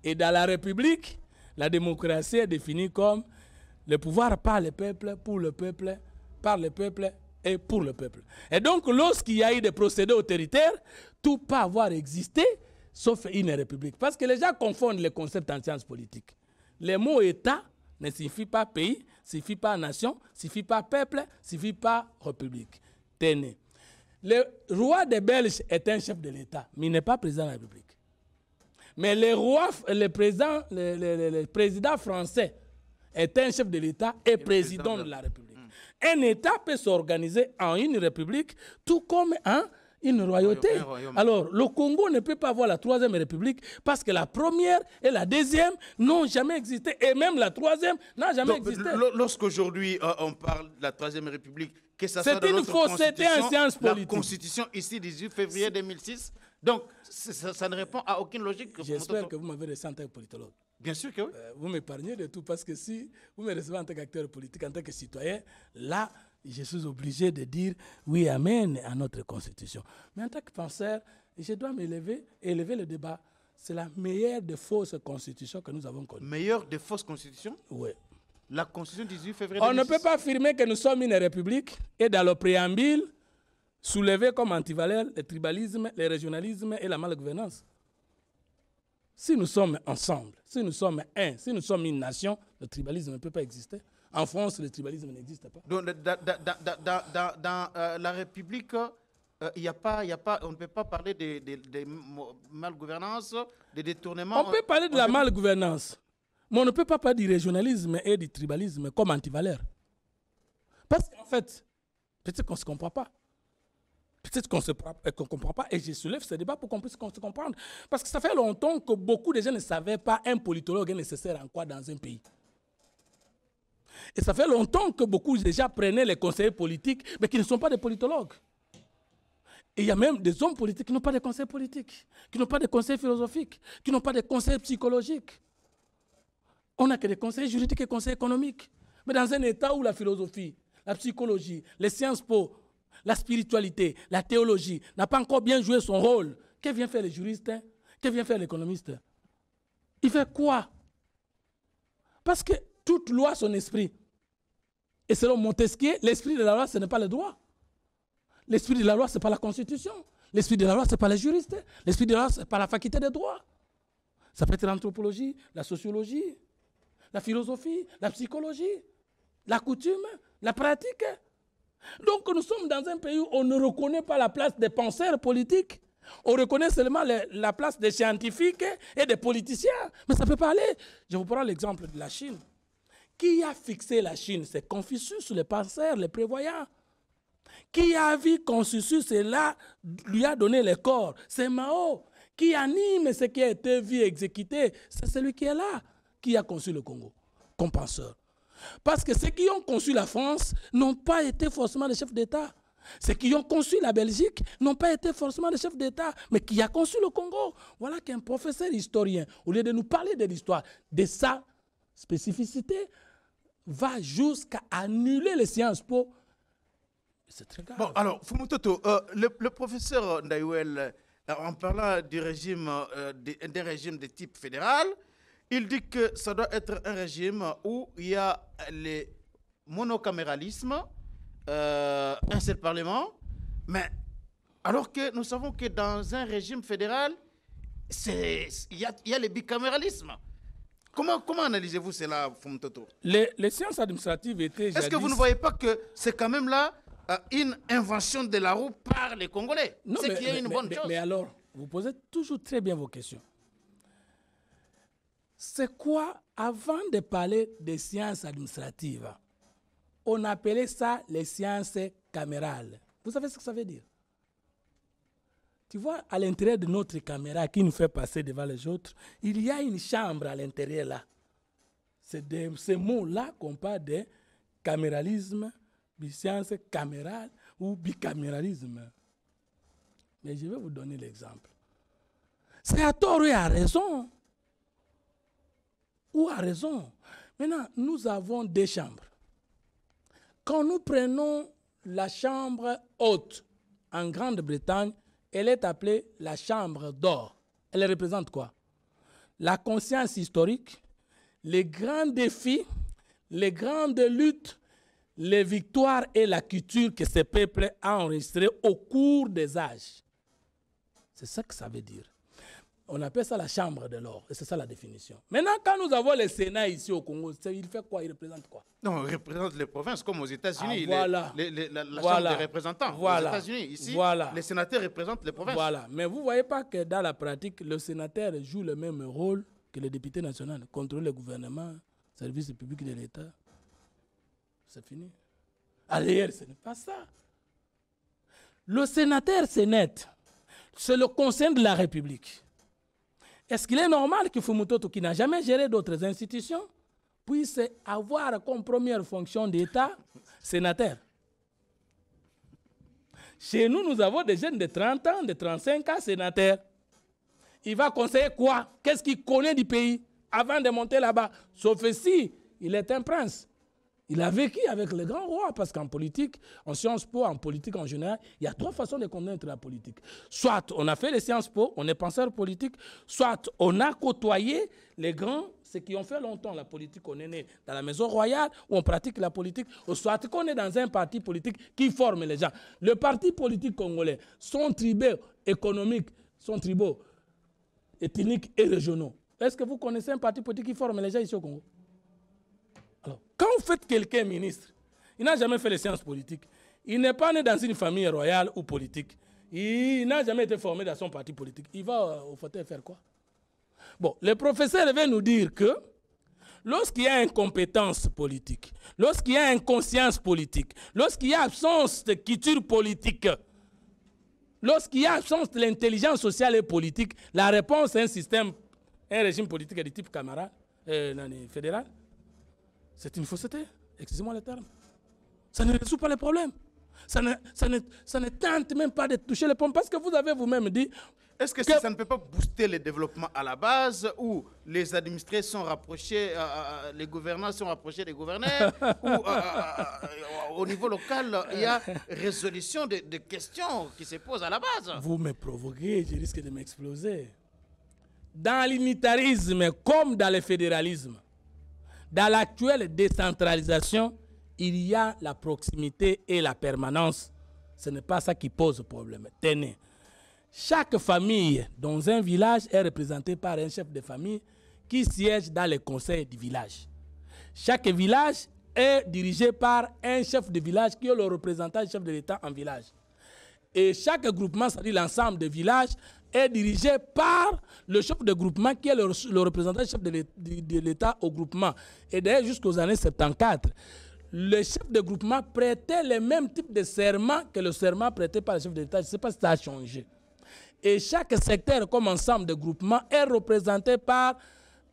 Et dans la république, la démocratie est définie comme le pouvoir par le peuple, pour le peuple, par le peuple et pour le peuple. Et donc, lorsqu'il y a eu des procédés autoritaires, tout peut avoir existé, sauf une république. Parce que les gens confondent les concepts en sciences politiques. Le mot État ne signifie pas pays, ne signifie pas nation, ne signifie pas peuple, ne signifie pas république. Tenez. Le roi des Belges est un chef de l'État, mais il n'est pas président de la République. Mais le président français est un chef de l'État et président de la République. Un État peut s'organiser en une république, tout comme une royauté. Alors, le Congo ne peut pas avoir la 3e République parce que la première et la deuxième n'ont jamais existé. Et même la 3e n'a jamais existé. Lorsqu'aujourd'hui, on parle de la 3e République, que ça soit c'est une fausseté en sciences politiques. La Constitution ici, 18 février 2006, donc ça ne répond à aucune logique. J'espère que vous m'avez reçu en tant que politologue. Bien sûr que oui. Vous m'épargnez de tout parce que si vous me recevez en tant qu'acteur politique, en tant que citoyen, là, je suis obligé de dire oui, amen à notre constitution. Mais en tant que penseur, je dois m'élever et élever le débat. C'est la meilleure des fausses constitutions que nous avons connues. Meilleure des fausses constitutions? Oui. La constitution 18 février 2006. On ne peut pas affirmer que nous sommes une république et dans le préambule, soulever comme antivaleur le tribalisme, le régionalisme et la malgouvernance. Si nous sommes ensemble, si nous sommes un, si nous sommes une nation, le tribalisme ne peut pas exister. En France, le tribalisme n'existe pas. Donc, dans la République, on ne peut pas parler de malgouvernance, de détournement. On peut parler de la malgouvernance, mais on ne peut pas parler du régionalisme et du tribalisme comme antivaleur. Parce qu'en fait, peut-être qu'on ne se comprend pas. Peut-être qu'on ne comprend pas, et je soulève ce débat pour qu'on puisse se comprendre. Parce que ça fait longtemps que beaucoup de gens ne savaient pas un politologue est nécessaire en quoi dans un pays. Et ça fait longtemps que beaucoup de gens prenaient les conseillers politiques, mais qui ne sont pas des politologues. Et il y a même des hommes politiques qui n'ont pas de conseils politiques, qui n'ont pas de conseils philosophiques, qui n'ont pas de conseils psychologiques. On n'a que des conseils juridiques et des conseils économiques. Mais dans un état où la philosophie, la psychologie, les sciences po, la spiritualité, la théologie n'a pas encore bien joué son rôle, que vient faire le juriste? Que vient faire l'économiste? Il fait quoi? Parce que toute loi a son esprit. Et selon Montesquieu, l'esprit de la loi, ce n'est pas le droit. L'esprit de la loi, ce n'est pas la Constitution. L'esprit de la loi, ce n'est pas les juristes. L'esprit de la loi, ce n'est pas la faculté des droits. Ça peut être l'anthropologie, la sociologie, la philosophie, la psychologie, la coutume, la pratique. Donc nous sommes dans un pays où on ne reconnaît pas la place des penseurs politiques. On reconnaît seulement la place des scientifiques et des politiciens. Mais ça ne peut pas aller. Je vous prends l'exemple de la Chine. Qui a fixé la Chine? C'est Confucius, le penseur, le prévoyant. Qui a vu Confucius et là lui a donné le corps? C'est Mao. Qui anime ce qui a été vu exécuté? C'est celui qui est là, qui a conçu le Congo comme penseur. Parce que ceux qui ont conçu la France n'ont pas été forcément des chefs d'État. Ceux qui ont conçu la Belgique n'ont pas été forcément des chefs d'État, mais qui a conçu le Congo. Voilà qu'un professeur historien, au lieu de nous parler de l'histoire, de sa spécificité, va jusqu'à annuler les Sciences Po. C'est très grave. Bon, alors, Fumutoto, le professeur Ndayouel, en parlant du régime, d'un régime de type fédéral, il dit que ça doit être un régime où il y a le monocaméralisme, un seul parlement, mais alors que nous savons que dans un régime fédéral, il y a le bicaméralisme. Comment analysez-vous cela, Fumutoto? Les sciences administratives étaient... Est-ce que vous ne voyez pas que c'est quand même là une invention de la roue par les Congolais? C'est qui est une bonne chose. Mais alors, vous posez toujours très bien vos questions. C'est quoi, avant de parler des sciences administratives, on appelait ça les sciences camérales. Vous savez ce que ça veut dire? Tu vois, à l'intérieur de notre caméra qui nous fait passer devant les autres, il y a une chambre à l'intérieur là. C'est de ces mots-là qu'on parle de caméralisme, de science camérale ou bicaméralisme. Mais je vais vous donner l'exemple. C'est à tort et à raison. Ou à raison. Maintenant, nous avons deux chambres. Quand nous prenons la chambre haute en Grande-Bretagne, elle est appelée la chambre d'or. Elle représente quoi? La conscience historique, les grands défis, les grandes luttes, les victoires et la culture que ce peuple a enregistrées au cours des âges. C'est ça que ça veut dire. On appelle ça la chambre de l'or, et c'est ça la définition. Maintenant, quand nous avons le Sénat ici au Congo, il fait quoi? Il représente quoi? Non, il représente les provinces, comme aux États-Unis, voilà. la Chambre des représentants. Voilà. Aux États-Unis, ici, voilà. les sénateurs représentent les provinces. Voilà. Mais vous ne voyez pas que dans la pratique, le sénateur joue le même rôle que le député national, contrôler le gouvernement, service public de l'État. C'est fini. Ailleurs, ce n'est pas ça. Le sénateur, c'est net. C'est le conseil de la République. Est-ce qu'il est normal que Fumutoto, qui n'a jamais géré d'autres institutions, puisse avoir comme première fonction d'État sénateur? Chez nous, nous avons des jeunes de 30 ans, de 35 ans, sénateurs. Il va conseiller quoi? Qu'est-ce qu'il connaît du pays avant de monter là-bas? Sauf si il est un prince. Il a vécu avec le grand roi, parce qu'en politique, en Sciences Po, en politique en général, il y a trois façons de connaître la politique. Soit on a fait les Sciences Po, on est penseur politique, soit on a côtoyé les grands, ceux qui ont fait longtemps la politique, on est né dans la maison royale, où on pratique la politique, ou soit qu'on est dans un parti politique qui forme les gens. Le parti politique congolais, sont tribaux économiques, sont tribaux ethniques et régionaux. Est-ce que vous connaissez un parti politique qui forme les gens ici au Congo? Alors, quand vous faites quelqu'un ministre, il n'a jamais fait les sciences politiques. Il n'est pas né dans une famille royale ou politique. Il n'a jamais été formé dans son parti politique. Il va au fauteuil faire quoi? Bon, le professeur va nous dire que lorsqu'il y a incompétence politique, lorsqu'il y a inconscience politique, lorsqu'il y a absence de culture politique, lorsqu'il y a absence de l'intelligence sociale et politique, la réponse est un système, un régime politique de type camarade, fédéral. C'est une fausseté, excusez-moi le terme. Ça ne résout pas les problèmes. Ça ne tente même pas de toucher les pommes, parce que vous avez vous-même dit... Est-ce que ça ne peut pas booster le développement à la base, où les administrés sont rapprochés, les gouvernants sont rapprochés des gouverneurs, ou au niveau local, il y a résolution de questions qui se posent à la base? Vous me provoquez, je risque de m'exploser. Dans l'unitarisme comme dans le fédéralisme, dans l'actuelle décentralisation, il y a la proximité et la permanence. Ce n'est pas ça qui pose problème. Tenez, chaque famille dans un village est représentée par un chef de famille qui siège dans le conseil du village. Chaque village est dirigé par un chef de village qui est le représentant du chef de l'État en village. Et chaque groupement, c'est-à-dire l'ensemble des villages, est dirigé par le chef de groupement qui est le représentant chef de l'État au groupement. Et d'ailleurs, jusqu'aux années 74, le chef de groupement prêtait le même type de serment que le serment prêté par le chef de l'État. Je ne sais pas si ça a changé. Et chaque secteur, comme ensemble de groupement, est représenté par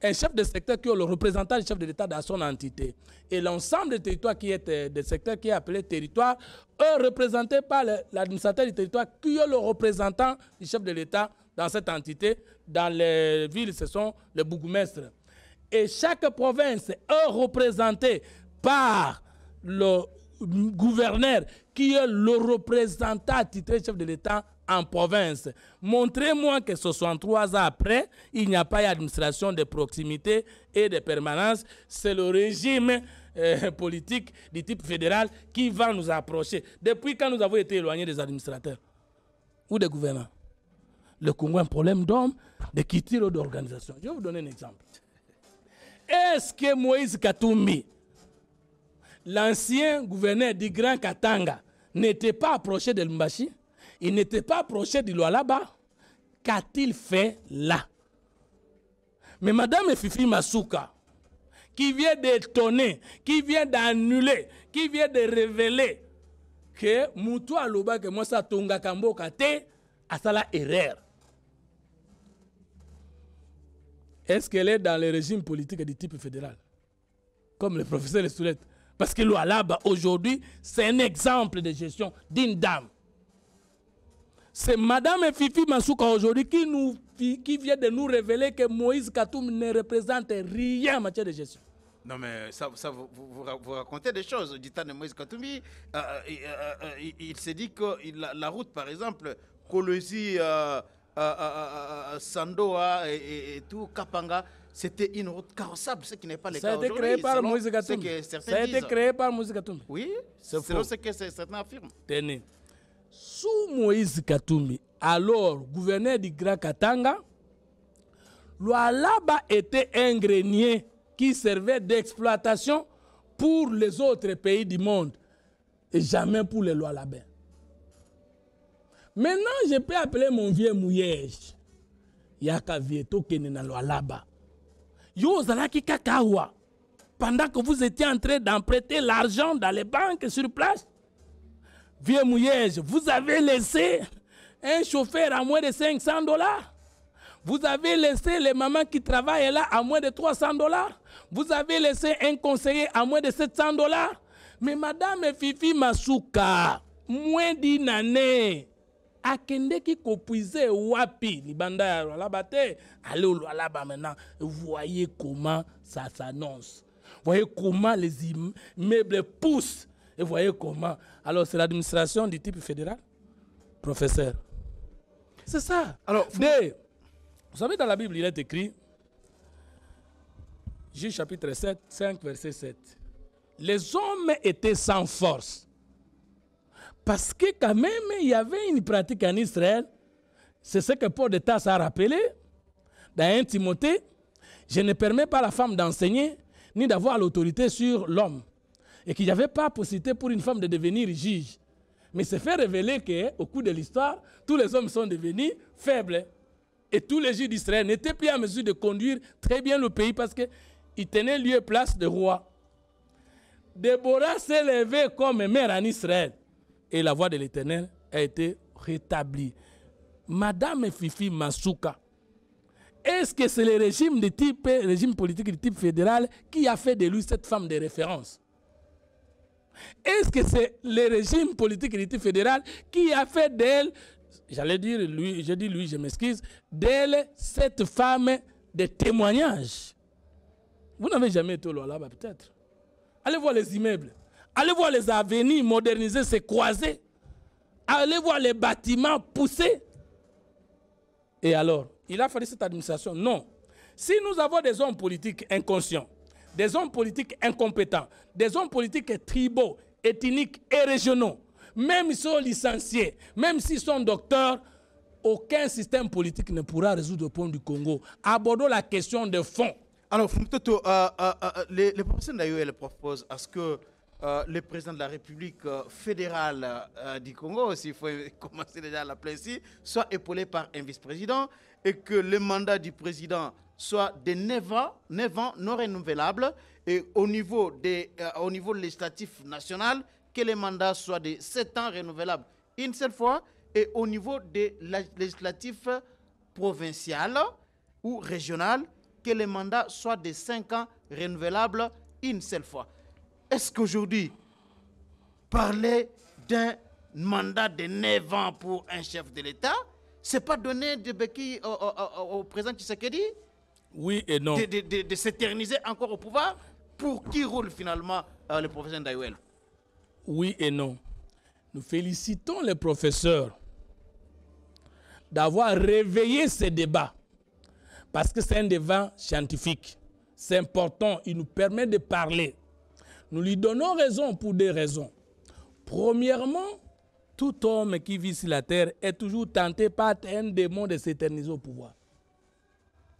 un chef de secteur qui est le représentant du chef de l'État dans son entité. Et l'ensemble des territoires qui est des secteurs qui est appelé territoire est représenté par l'administrateur du territoire qui est le représentant du chef de l'État dans cette entité. Dans les villes, ce sont les bourgmestres. Et chaque province est représentée par le gouverneur qui est le représentant titré chef de l'État en province. Montrez-moi que 63 ans après, il n'y a pas d'administration de proximité et de permanence. C'est le régime politique du type fédéral qui va nous approcher. Depuis quand nous avons été éloignés des administrateurs ou des gouvernants? Le Congo a un problème d'hommes, de culture ou d'organisation. Je vais vous donner un exemple. Est-ce que Moïse Katumbi, l'ancien gouverneur du Grand Katanga, n'était pas approché de Lumbashi? Il n'était pas approché du Lualaba. Qu'a-t-il fait là? Mais Madame Fifi Masuka, qui vient d'étonner, qui vient d'annuler, qui vient de révéler que Moutou Aloba, que moi ça tonga kambo kate, a ça la erreur. Est-ce qu'elle est dans le régime politique du type fédéral? Comme le professeur Le Soulette. Parce que Lualaba, aujourd'hui, c'est un exemple de gestion d'une dame. C'est Madame Fifi Masuka aujourd'hui qui vient de nous révéler que Moïse Katumbi ne représente rien en matière de gestion. Non mais ça vous racontez des choses. Du temps de Moïse Katumbi, il s'est dit que la route, par exemple, Kolosi, Sandoa et tout, Kapanga, c'était une route carrossable, ce qui n'est pas le cas aujourd'hui. Ça a été créé par Moïse Katumbi. Ça a été créé par Moïse Katumbi. Oui, c'est ce que certains affirment. Tenez. Sous Moïse Katumbi, alors gouverneur du Grand Katanga, Lualaba était un grenier qui servait d'exploitation pour les autres pays du monde et jamais pour les Lualabais. Maintenant, je peux appeler mon vieux Mouyej. Yaka Vieto Kenena Lualaba. Yo Zalaki Kakawa. Pendant que vous étiez en train d'emprunter l'argent dans les banques sur place, vieux Mouyej, vous avez laissé un chauffeur à moins de $500. Vous avez laissé les mamans qui travaillent là à moins de $300. Vous avez laissé un conseiller à moins de $700. Mais Madame Fifi Masuka, moins d'une année, akende qui copuisait wapi, libanda Lualaba te, allez au Lualaba maintenant, voyez comment ça s'annonce. Voyez comment les immeubles poussent. Et voyez comment. Alors, c'est l'administration du type fédéral? Professeur. C'est ça. Alors, vous savez, dans la Bible, il est écrit, Juge chapitre 7, 5, verset 7. Les hommes étaient sans force. Parce que quand même, il y avait une pratique en Israël. C'est ce que Paul de Tarse a rappelé. Dans 1 Timothée, je ne permets pas à la femme d'enseigner, ni d'avoir l'autorité sur l'homme. Et qu'il n'y avait pas possibilité pour une femme de devenir juge. Mais c'est fait révéler qu'au cours de l'histoire, tous les hommes sont devenus faibles. Et tous les juges d'Israël n'étaient plus en mesure de conduire très bien le pays parce qu'ils tenaient lieu et place de roi. Déborah s'est levée comme mère en Israël. Et la voix de l'Éternel a été rétablie. Madame Fifi Masuka, est-ce que c'est le régime politique de type fédéral qui a fait de lui cette femme de référence? Est-ce que c'est le régime politique de type fédéral qui a fait d'elle, j'allais dire lui, je dis lui, je m'excuse, d'elle cette femme de témoignage? Vous n'avez jamais été au Lualaba peut-être. Allez voir les immeubles. Allez voir les avenues modernisées, se croiser. Allez voir les bâtiments poussés. Et alors, il a fallu cette administration? Non. Si nous avons des hommes politiques inconscients, des hommes politiques incompétents, des hommes politiques tribaux, ethniques et régionaux, même s'ils sont licenciés, même s'ils sont docteurs, aucun système politique ne pourra résoudre le problème du Congo. Abordons la question de fond. Alors, les professeurs d'ailleurs proposent à ce que le président de la République fédérale du Congo, s'il faut commencer déjà à l'appeler ainsi, soit épaulé par un vice-président et que le mandat du président soit de 9 ans non renouvelables et au niveau législatif national, que les mandats soient de 7 ans renouvelables une seule fois et au niveau des législatifs provincial ou régional, que les mandats soient de 5 ans renouvelables une seule fois. Est-ce qu'aujourd'hui, parler d'un mandat de 9 ans pour un chef de l'État, c'est pas donner de béquilles au président Tshisekedi? Oui et non. De s'éterniser encore au pouvoir? Pour qui roule finalement le professeur Ndaïwel? Oui et non. Nous félicitons les professeurs d'avoir réveillé ce débat. Parce que c'est un débat scientifique. C'est important, il nous permet de parler. Nous lui donnons raison pour des raisons. Premièrement, tout homme qui vit sur la terre est toujours tenté par un démon de s'éterniser au pouvoir.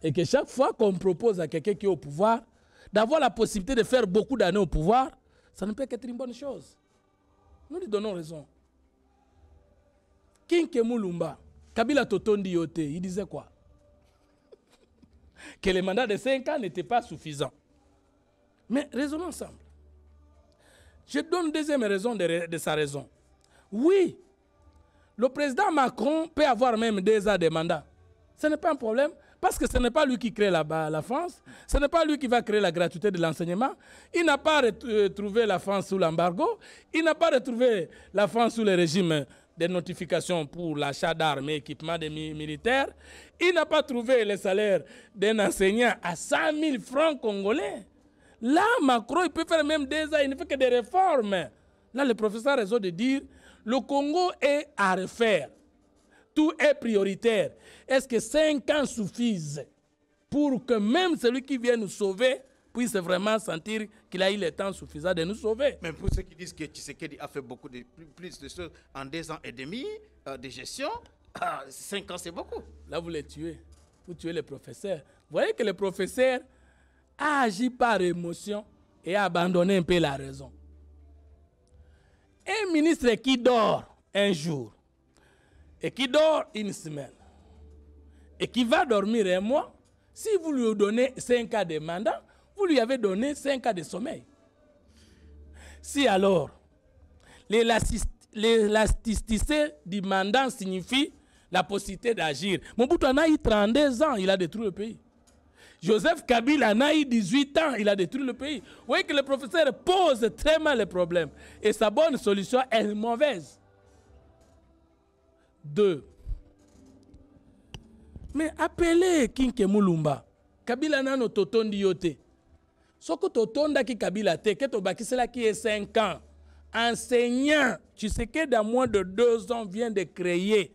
Et que chaque fois qu'on propose à quelqu'un qui est au pouvoir d'avoir la possibilité de faire beaucoup d'années au pouvoir, ça ne peut qu'être une bonne chose. Nous lui donnons raison. Kinke Mulumba, Kabila Totondi Yote, il disait quoi? Que les mandats de 5 ans n'étaient pas suffisants. Mais raisonnons ensemble. Je donne une deuxième raison de sa raison. Oui, le président Macron peut avoir même 2 ans de mandat. Ce n'est pas un problème, parce que ce n'est pas lui qui crée la France, ce n'est pas lui qui va créer la gratuité de l'enseignement. Il n'a pas retrouvé la France sous l'embargo, il n'a pas retrouvé la France sous le régime des notifications pour l'achat d'armes et équipements des militaires. Il n'a pas trouvé le salaire d'un enseignant à 100 000 francs congolais. Là, Macron, il peut faire même 2 ans, il ne fait que des réformes. Là, le professeur a raison de dire, le Congo est à refaire. Tout est prioritaire. Est-ce que 5 ans suffisent pour que même celui qui vient nous sauver puisse vraiment sentir qu'il a eu le temps suffisant de nous sauver? Mais pour ceux qui disent que Tshisekedi a fait beaucoup plus de choses en 2 ans et demi de gestion, 5 ans c'est beaucoup. Là, vous les tuez. Vous tuez le professeur. Vous voyez que le professeur a agi par émotion et a abandonné un peu la raison. Un ministre qui dort un jour et qui dort une semaine et qui va dormir un mois, si vous lui donnez 5 ans de mandat, vous lui avez donné 5 ans de sommeil. Si alors, l'élasticité du mandat signifie la possibilité d'agir. Mobutu en a eu 32 ans, il a détruit le pays. Joseph Kabila en a eu 18 ans, il a détruit le pays. Vous voyez que le professeur pose très mal les problèmes. Et sa bonne solution est mauvaise. 2. Mais appelez Kinke Mulumba. Kabila nano totondi yote. Soko totonda ki Kabila te, que tobakisela qui est 5 ans. Enseignant, tu sais que dans moins de 2 ans vient de créer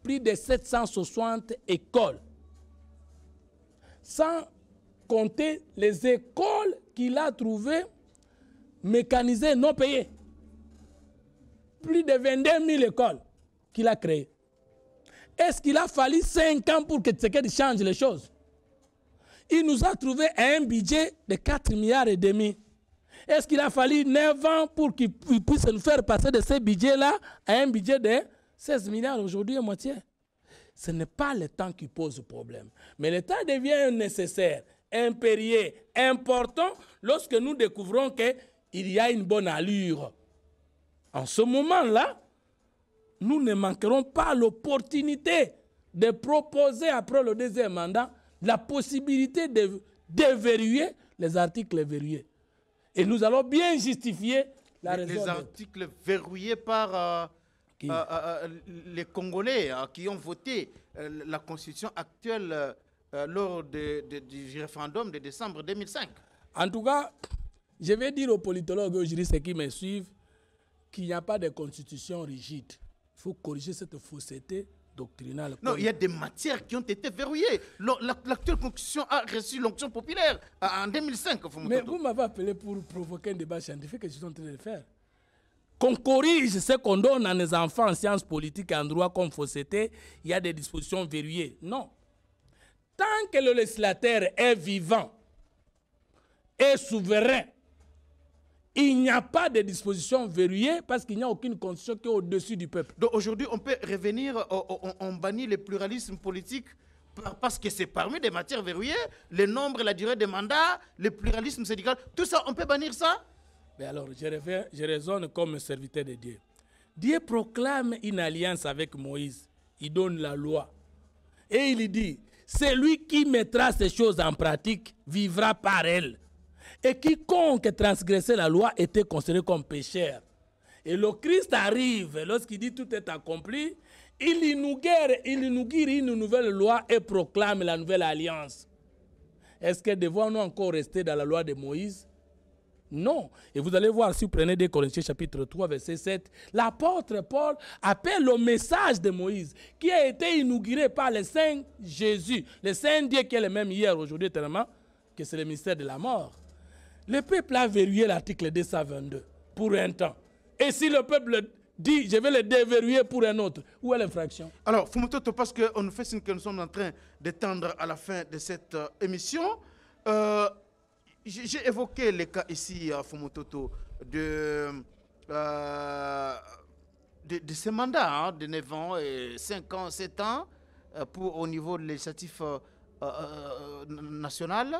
plus de 760 écoles. Sans compter les écoles qu'il a trouvées mécanisées, non payées. Plus de 22 000 écoles qu'il a créées. Est-ce qu'il a fallu 5 ans pour que Tshisekedi change les choses? Il nous a trouvé un budget de 4,5 milliards. Est-ce qu'il a fallu 9 ans pour qu'il puisse nous faire passer de ce budget-là à un budget de 16 milliards aujourd'hui à moitié? Ce n'est pas le temps qui pose problème. Mais le temps devient nécessaire, impérieux, important lorsque nous découvrons qu'il y a une bonne allure. En ce moment-là, nous ne manquerons pas l'opportunité de proposer après le 2e mandat la possibilité de déverrouiller les articles verrouillés. Et nous allons bien justifier la raison. Les articles verrouillés par les Congolais qui ont voté la constitution actuelle lors du référendum de décembre 2005. En tout cas, je vais dire aux politologues et aux juristes qui me suivent qu'il n'y a pas de constitution rigide. Il faut corriger cette fausseté doctrinale. Non, il y a des matières qui ont été verrouillées. L'actuelle constitution a reçu l'onction populaire en 2005. Mais vous m'avez appelé pour provoquer un débat scientifique que je suis en train de faire. Qu'on corrige ce qu'on donne à nos enfants en sciences politiques et en droit comme fausseté, il y a des dispositions verrouillées. Non. Tant que le législateur est vivant et souverain, il n'y a pas de disposition verrouillée parce qu'il n'y a aucune constitution qui est au-dessus du peuple. Donc aujourd'hui, on peut revenir, on bannit le pluralisme politique parce que c'est parmi des matières verrouillées, le nombre, la durée des mandats, le pluralisme syndical, tout ça, on peut bannir ça? Mais alors, je raisonne comme serviteur de Dieu. Dieu proclame une alliance avec Moïse. Il donne la loi. Et il dit, celui qui mettra ces choses en pratique vivra par elles. Et quiconque transgressait la loi était considéré comme pécheur. Et le Christ arrive, lorsqu'il dit tout est accompli, il inaugure une nouvelle loi et proclame la nouvelle alliance. Est-ce que devons-nous encore rester dans la loi de Moïse? Non. Et vous allez voir, si vous prenez 2 Corinthiens chapitre 3, verset 7, l'apôtre Paul appelle le message de Moïse qui a été inauguré par le Saint Jésus, le Saint Dieu qui est le même hier, aujourd'hui, tellement que c'est le mystère de la mort. Le peuple a verrouillé l'article 222 pour un temps. Et si le peuple dit, je vais le déverrouiller pour un autre, où est l'infraction? Alors, Fumototo, parce qu'on nous fait signe que nous sommes en train de tendre à la fin de cette émission, j'ai évoqué les cas ici, Fumototo, de ces mandats de 9 ans, et 5 ans, 7 ans, au niveau législatif national.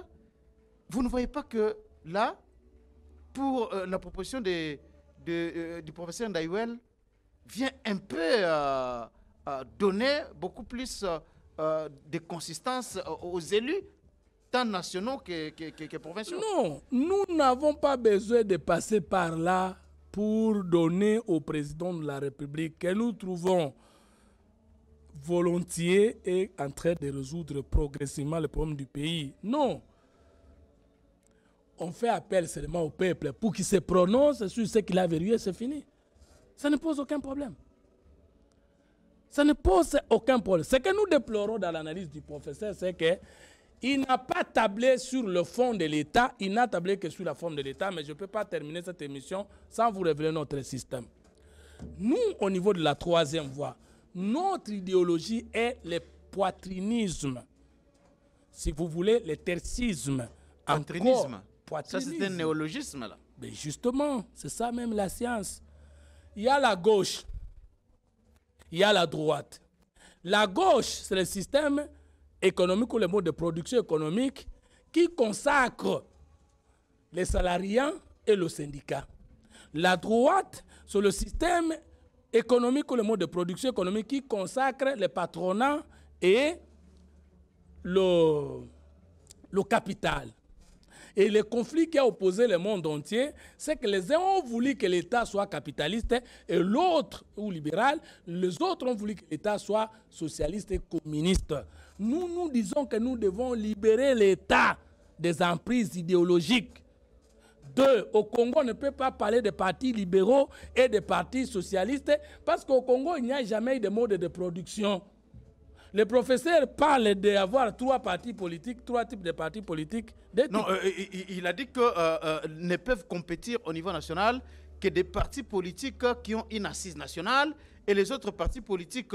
Vous ne voyez pas que là, pour la proposition du professeur Ndaïwel, vient un peu donner beaucoup plus de consistance aux élus, tant nationaux que provinciaux? Non, nous n'avons pas besoin de passer par là pour donner au président de la République que nous trouvons volontiers et en train de résoudre progressivement le problème du pays. Non. On fait appel seulement au peuple pour qu'il se prononce sur ce qu'il a verrouillé, c'est fini. Ça ne pose aucun problème. Ça ne pose aucun problème. Ce que nous déplorons dans l'analyse du professeur, c'est qu'il n'a pas tablé sur le fond de l'État, il n'a tablé que sur la forme de l'État, mais je ne peux pas terminer cette émission sans vous révéler notre système. Nous, au niveau de la 3e voie, notre idéologie est le poitrinisme. Si vous voulez, le tercisme. Poitrinisme. Ça, c'est un néologisme, là. Mais justement, c'est ça même la science. Il y a la gauche, il y a la droite. La gauche, c'est le système économique ou le mode de production économique qui consacre les salariés et le syndicat. La droite, c'est le système économique ou le mode de production économique qui consacre le patronat et le capital. Et le conflit qui a opposé le monde entier, c'est que les uns ont voulu que l'État soit capitaliste et l'autre, ou libéral, les autres ont voulu que l'État soit socialiste et communiste. Nous disons que nous devons libérer l'État des emprises idéologiques. 2, au Congo, on ne peut pas parler de partis libéraux et de partis socialistes parce qu'au Congo, il n'y a jamais eu de mode de production. Le professeur parle d'avoir 3 partis politiques, 3 types de partis politiques. Non, il a dit que ne peuvent compétir au niveau national que des partis politiques qui ont une assise nationale et les autres partis politiques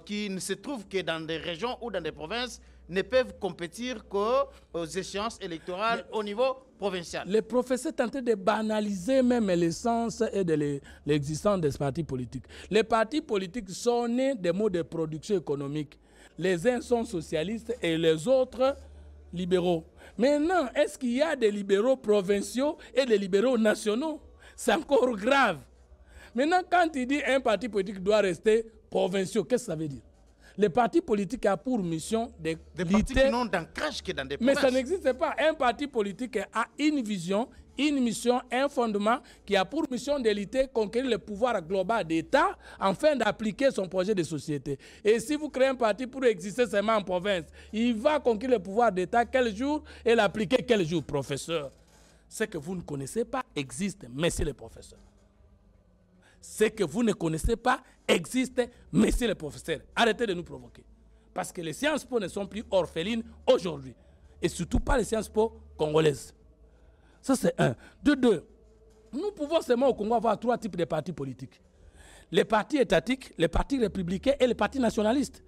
qui ne se trouvent que dans des régions ou dans des provinces ne peuvent compétir qu'aux échéances électorales au niveau provincial. Le professeur tentait de banaliser même l'essence et de l'existence des partis politiques. Les partis politiques sont nés des modes de production économique. Les uns sont socialistes et les autres libéraux. Maintenant, est-ce qu'il y a des libéraux provinciaux et des libéraux nationaux? C'est encore grave. Maintenant, quand il dit un parti politique doit rester provinciaux, qu'est-ce que ça veut dire? Les partis politiques ont pour mission de des partis qui n'ont d'ancrage que dans des provinces. Mais ça n'existe pas. Un parti politique a une vision, une mission, un fondement qui a pour mission de lutter, conquérir le pouvoir global d'État afin d'appliquer son projet de société. Et si vous créez un parti pour exister seulement en province, il va conquérir le pouvoir d'État quel jour et l'appliquer quel jour, professeur? Ce que vous ne connaissez pas existe, messieurs les professeurs. Ce que vous ne connaissez pas existe, messieurs les professeurs. Arrêtez de nous provoquer. Parce que les Sciences Po ne sont plus orphelines aujourd'hui. Et surtout pas les Sciences Po congolaises. Ça, c'est 1. De 2, nous pouvons seulement au Congo avoir 3 types de partis politiques. Les partis étatiques, les partis républicains et les partis nationalistes.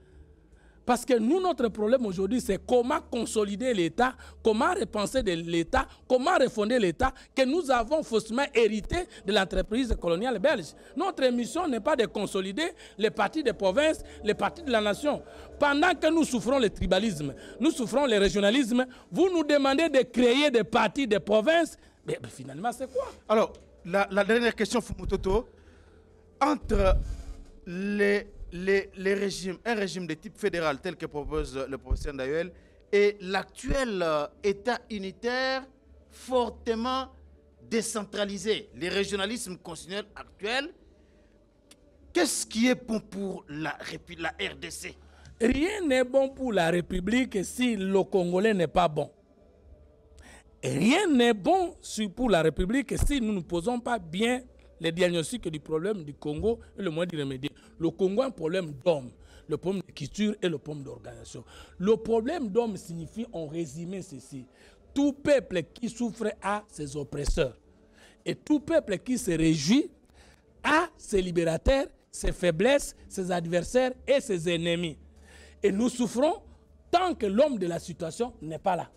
Parce que nous, notre problème aujourd'hui, c'est comment consolider l'État, comment repenser de l'État, comment refonder l'État que nous avons faussement hérité de l'entreprise coloniale belge. Notre mission n'est pas de consolider les partis de province, les partis de la nation. Pendant que nous souffrons le tribalisme, nous souffrons le régionalisme, vous nous demandez de créer des partis de province, mais finalement, c'est quoi? Alors, la dernière question, Fumutoto, entre les régimes, un régime de type fédéral tel que propose le professeur Ndayouel et l'actuel État unitaire fortement décentralisé, les régionalismes constitutionnels actuels, qu'est-ce qui est bon pour la RDC? Rien n'est bon pour la République si le Congolais n'est pas bon. Rien n'est bon pour la République si nous ne posons pas bien les diagnostics du problème du Congo et le moyen d'y remédier. Le Congo a un problème d'homme, le problème de culture et le problème d'organisation. Le problème d'homme signifie, en résumé, ceci. Tout peuple qui souffre a ses oppresseurs. Et tout peuple qui se réjouit a ses libérateurs, ses faiblesses, ses adversaires et ses ennemis. Et nous souffrons tant que l'homme de la situation n'est pas là.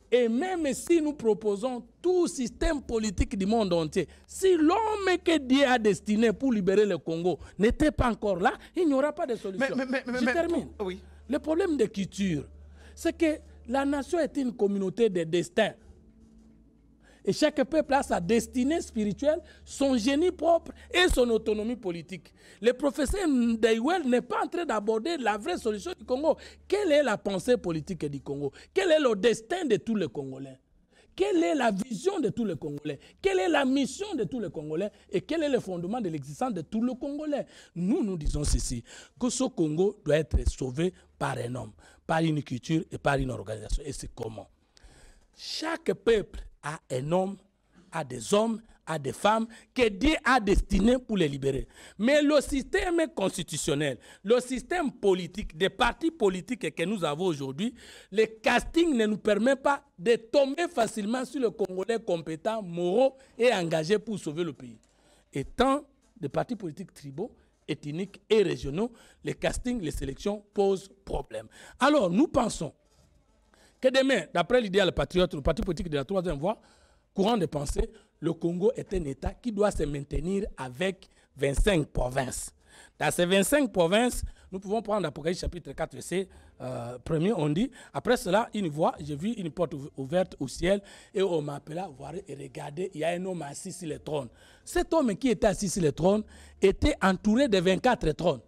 Et même si nous proposons tout système politique du monde entier, si l'homme que Dieu a destiné pour libérer le Congo n'était pas encore là, il n'y aura pas de solution. Je termine. Oui. Le problème de culture, c'est que la nation est une communauté de destin. Et chaque peuple a sa destinée spirituelle, son génie propre et son autonomie politique. Le professeur Ndayouel n'est pas en train d'aborder la vraie solution du Congo. Quelle est la pensée politique du Congo? Quel est le destin de tous les Congolais? Quelle est la vision de tous les Congolais? Quelle est la mission de tous les Congolais? Et quel est le fondement de l'existence de tous les Congolais? Nous disons ceci, que ce Congo doit être sauvé par un homme, par une culture et par une organisation. Et c'est comment? Chaque peuple a un homme, a des hommes, a des femmes que Dieu a destinés pour les libérer. Mais le système constitutionnel, le système politique, des partis politiques que nous avons aujourd'hui, le casting ne nous permet pas de tomber facilement sur le Congolais compétent, moraux et engagé pour sauver le pays. Étant des partis politiques tribaux, ethniques et régionaux, les castings, les sélections posent problème. Alors, nous pensons que demain, d'après l'idéal patriote, le parti politique de la troisième voie, courant de pensée, le Congo est un État qui doit se maintenir avec 25 provinces. Dans ces 25 provinces, nous pouvons prendre l'Apocalypse chapitre 4, verset 1er, on dit, après cela, une voix, j'ai vu une porte ouverte au ciel, et on m'appela, voir et regarder, il y a un homme assis sur le trône. Cet homme qui était assis sur le trône était entouré de 24 trônes.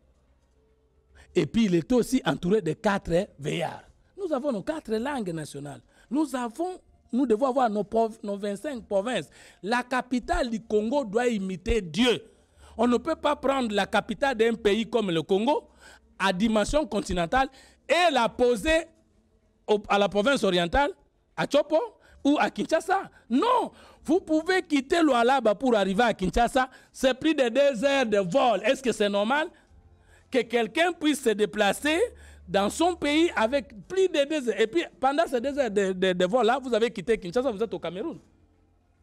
Et puis il était aussi entouré de 4 veillards. Nous avons nos 4 langues nationales. Nous devons avoir nos 25 provinces. La capitale du Congo doit imiter Dieu. On ne peut pas prendre la capitale d'un pays comme le Congo à dimension continentale et la poser à la province orientale, à Tchopo ou à Kinshasa. Non, vous pouvez quitter Lualaba pour arriver à Kinshasa. C'est plus de 2 heures de vol. Est-ce que c'est normal que quelqu'un puisse se déplacer dans son pays avec plus de 2 heures? Et puis, pendant ces 2 heures de vol-là, vous avez quitté Kinshasa, vous êtes au Cameroun.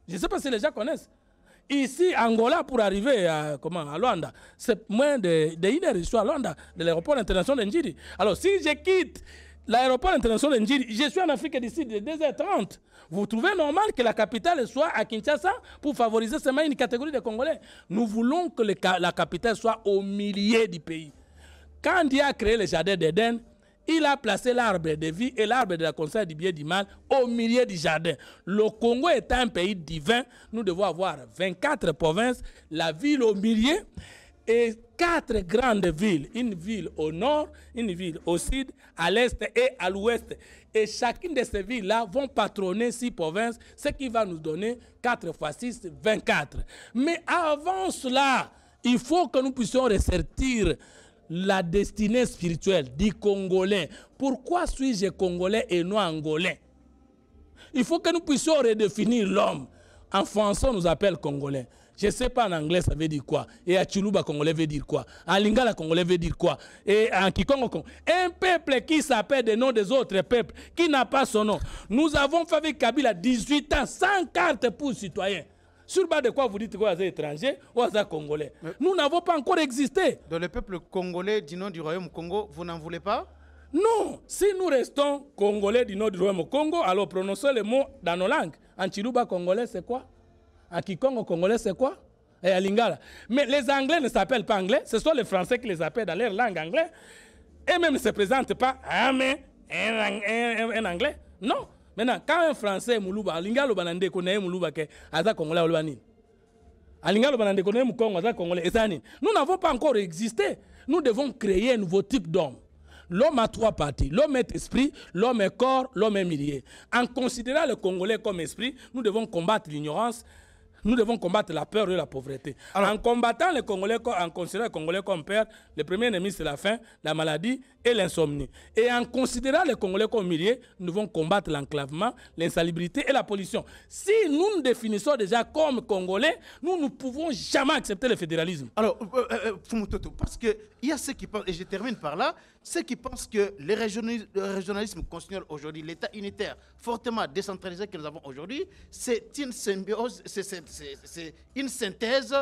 Je ne sais pas si les gens connaissent. Ici, Angola, pour arriver à Luanda, c'est moins de 1 heure. Je suis à Luanda, de l'aéroport international d'Ndjiri. Alors, si je quitte l'aéroport international d'Ndjiri, je suis en Afrique d'ici de 2h30. Vous trouvez normal que la capitale soit à Kinshasa pour favoriser seulement une catégorie de Congolais? Nous voulons que la capitale soit au milieu du pays. Quand Dieu a créé le jardin d'Éden, il a placé l'arbre de vie et l'arbre de la connaissance du bien et du mal au milieu du jardin. Le Congo est un pays divin. Nous devons avoir 24 provinces, la ville au milieu et 4 grandes villes. Une ville au nord, une ville au sud, à l'est et à l'ouest. Et chacune de ces villes-là vont patronner 6 provinces, ce qui va nous donner 4 x 6, 24. Mais avant cela, il faut que nous puissions ressortir la destinée spirituelle du Congolais. Pourquoi suis-je Congolais et non Angolais? Il faut que nous puissions redéfinir l'homme. En français, on nous appelle Congolais. Je ne sais pas en anglais ça veut dire quoi. Et à Chiluba, Congolais veut dire quoi. En Lingala, Congolais veut dire quoi. Et en Kikongo, un peuple qui s'appelle des noms des autres peuples, qui n'a pas son nom. Nous avons fait avec Kabila 18 ans, sans carte pour citoyen. Sur base de quoi vous dites que vous êtes étranger ou vous êtes congolais? Nous n'avons pas encore existé. Dans le peuple congolais du nom du royaume Congo, vous n'en voulez pas? Non, si nous restons Congolais du nord du Royaume Congo, alors prononçons les mots dans nos langues. En Chiluba congolais, c'est quoi? En Kikongo congolais, c'est quoi? Et à Lingala. Mais les Anglais ne s'appellent pas Anglais, ce sont les Français qui les appellent dans leur langue anglaise. Et même ne se présentent pas un Anglais. Non. Maintenant, quand un Français Moulouba, Lingala Banande connaît Moulouba qui est Congolais ou Lubanine. Alingalo Banande connaît Moukongo, Congolais. Nous n'avons pas encore existé. Nous devons créer un nouveau type d'homme. L'homme a trois parties. L'homme est esprit, l'homme est corps, l'homme est milieu. En considérant le Congolais comme esprit, nous devons combattre l'ignorance, nous devons combattre la peur et la pauvreté. Alors, en combattant les Congolais, en considérant les Congolais comme père, le premier ennemi c'est la faim, la maladie et l'insomnie. Et en considérant les Congolais comme milieu, nous devons combattre l'enclavement, l'insalubrité et la pollution. Si nous nous définissons déjà comme Congolais, nous ne pouvons jamais accepter le fédéralisme. Alors, Fumutoto, parce qu'il y a ceux qui pensent, et je termine par là, ceux qui pensent que le régionalisme constitutionnel aujourd'hui, l'État unitaire fortement décentralisé que nous avons aujourd'hui, c'est une symbiose, c'est une synthèse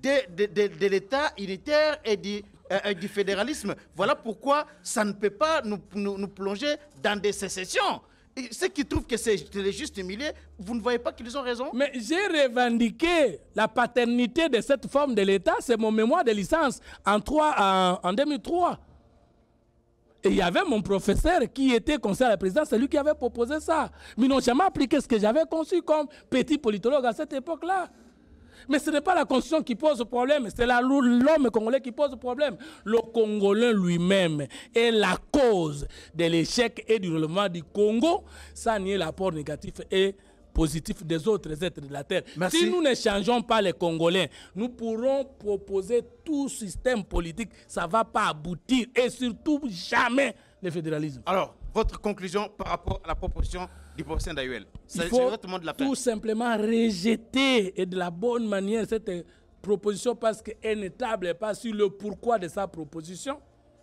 de l'État unitaire et du fédéralisme. Voilà pourquoi ça ne peut pas nous plonger dans des sécessions. Et ceux qui trouvent que c'est le juste milieu, vous ne voyez pas qu'ils ont raison? Mais j'ai revendiqué la paternité de cette forme de l'État, c'est mon mémoire de licence en 2003. Et il y avait mon professeur qui était conseiller à la présidence, c'est lui qui avait proposé ça. Mais ils n'ont jamais appliqué ce que j'avais conçu comme petit politologue à cette époque-là. Mais ce n'est pas la constitution qui pose problème, c'est l'homme congolais qui pose problème. Le Congolais lui-même est la cause de l'échec et du relèvement du Congo, sans nier l'apport négatif et positif des autres êtres de la terre. Merci. Si nous ne changeons pas les Congolais, nous pourrons proposer tout système politique, ça ne va pas aboutir et surtout jamais le fédéralisme. Alors, votre conclusion par rapport à la proposition du professeur Ndayouel? Il faut tout simplement rejeter et de la bonne manière cette proposition parce qu'elle ne table pas sur le pourquoi de sa proposition,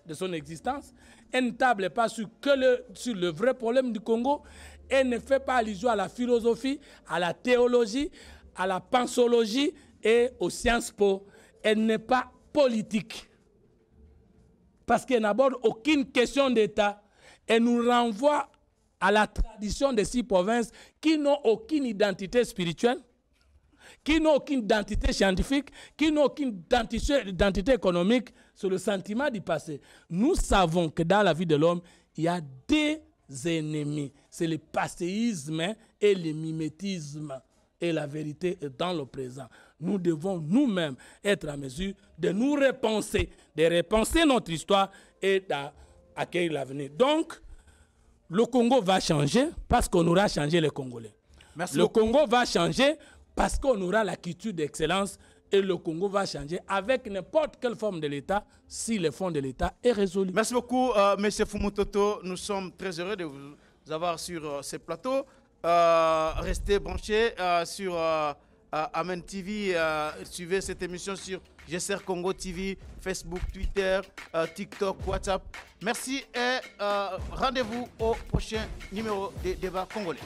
de son existence. Elle ne table pas sur le vrai problème du Congo. Elle ne fait pas allusion à la philosophie, à la théologie, à la pensologie et aux sciences po. Elle n'est pas politique. Parce qu'elle n'aborde aucune question d'État. Elle nous renvoie à la tradition des 6 provinces qui n'ont aucune identité spirituelle, qui n'ont aucune identité scientifique, qui n'ont aucune identité économique, sur le sentiment du passé. Nous savons que dans la vie de l'homme, il y a des ennemis. C'est le passéisme et le mimétisme. Et la vérité est dans le présent. Nous devons nous-mêmes être en mesure de nous repenser, de repenser notre histoire et d'accueillir l'avenir. Donc, le Congo va changer parce qu'on aura changé les Congolais. Merci le Congo va changer parce qu'on aura la culture d'excellence et le Congo va changer avec n'importe quelle forme de l'État si le fond de l'État est résolu. Merci beaucoup, M. Fumutoto. Nous sommes très heureux de vous avoir sur ce plateau. Restez branchés sur Amen TV. Suivez cette émission sur GSR Congo TV, Facebook, Twitter, TikTok, WhatsApp. Merci et rendez-vous au prochain numéro des débats congolais.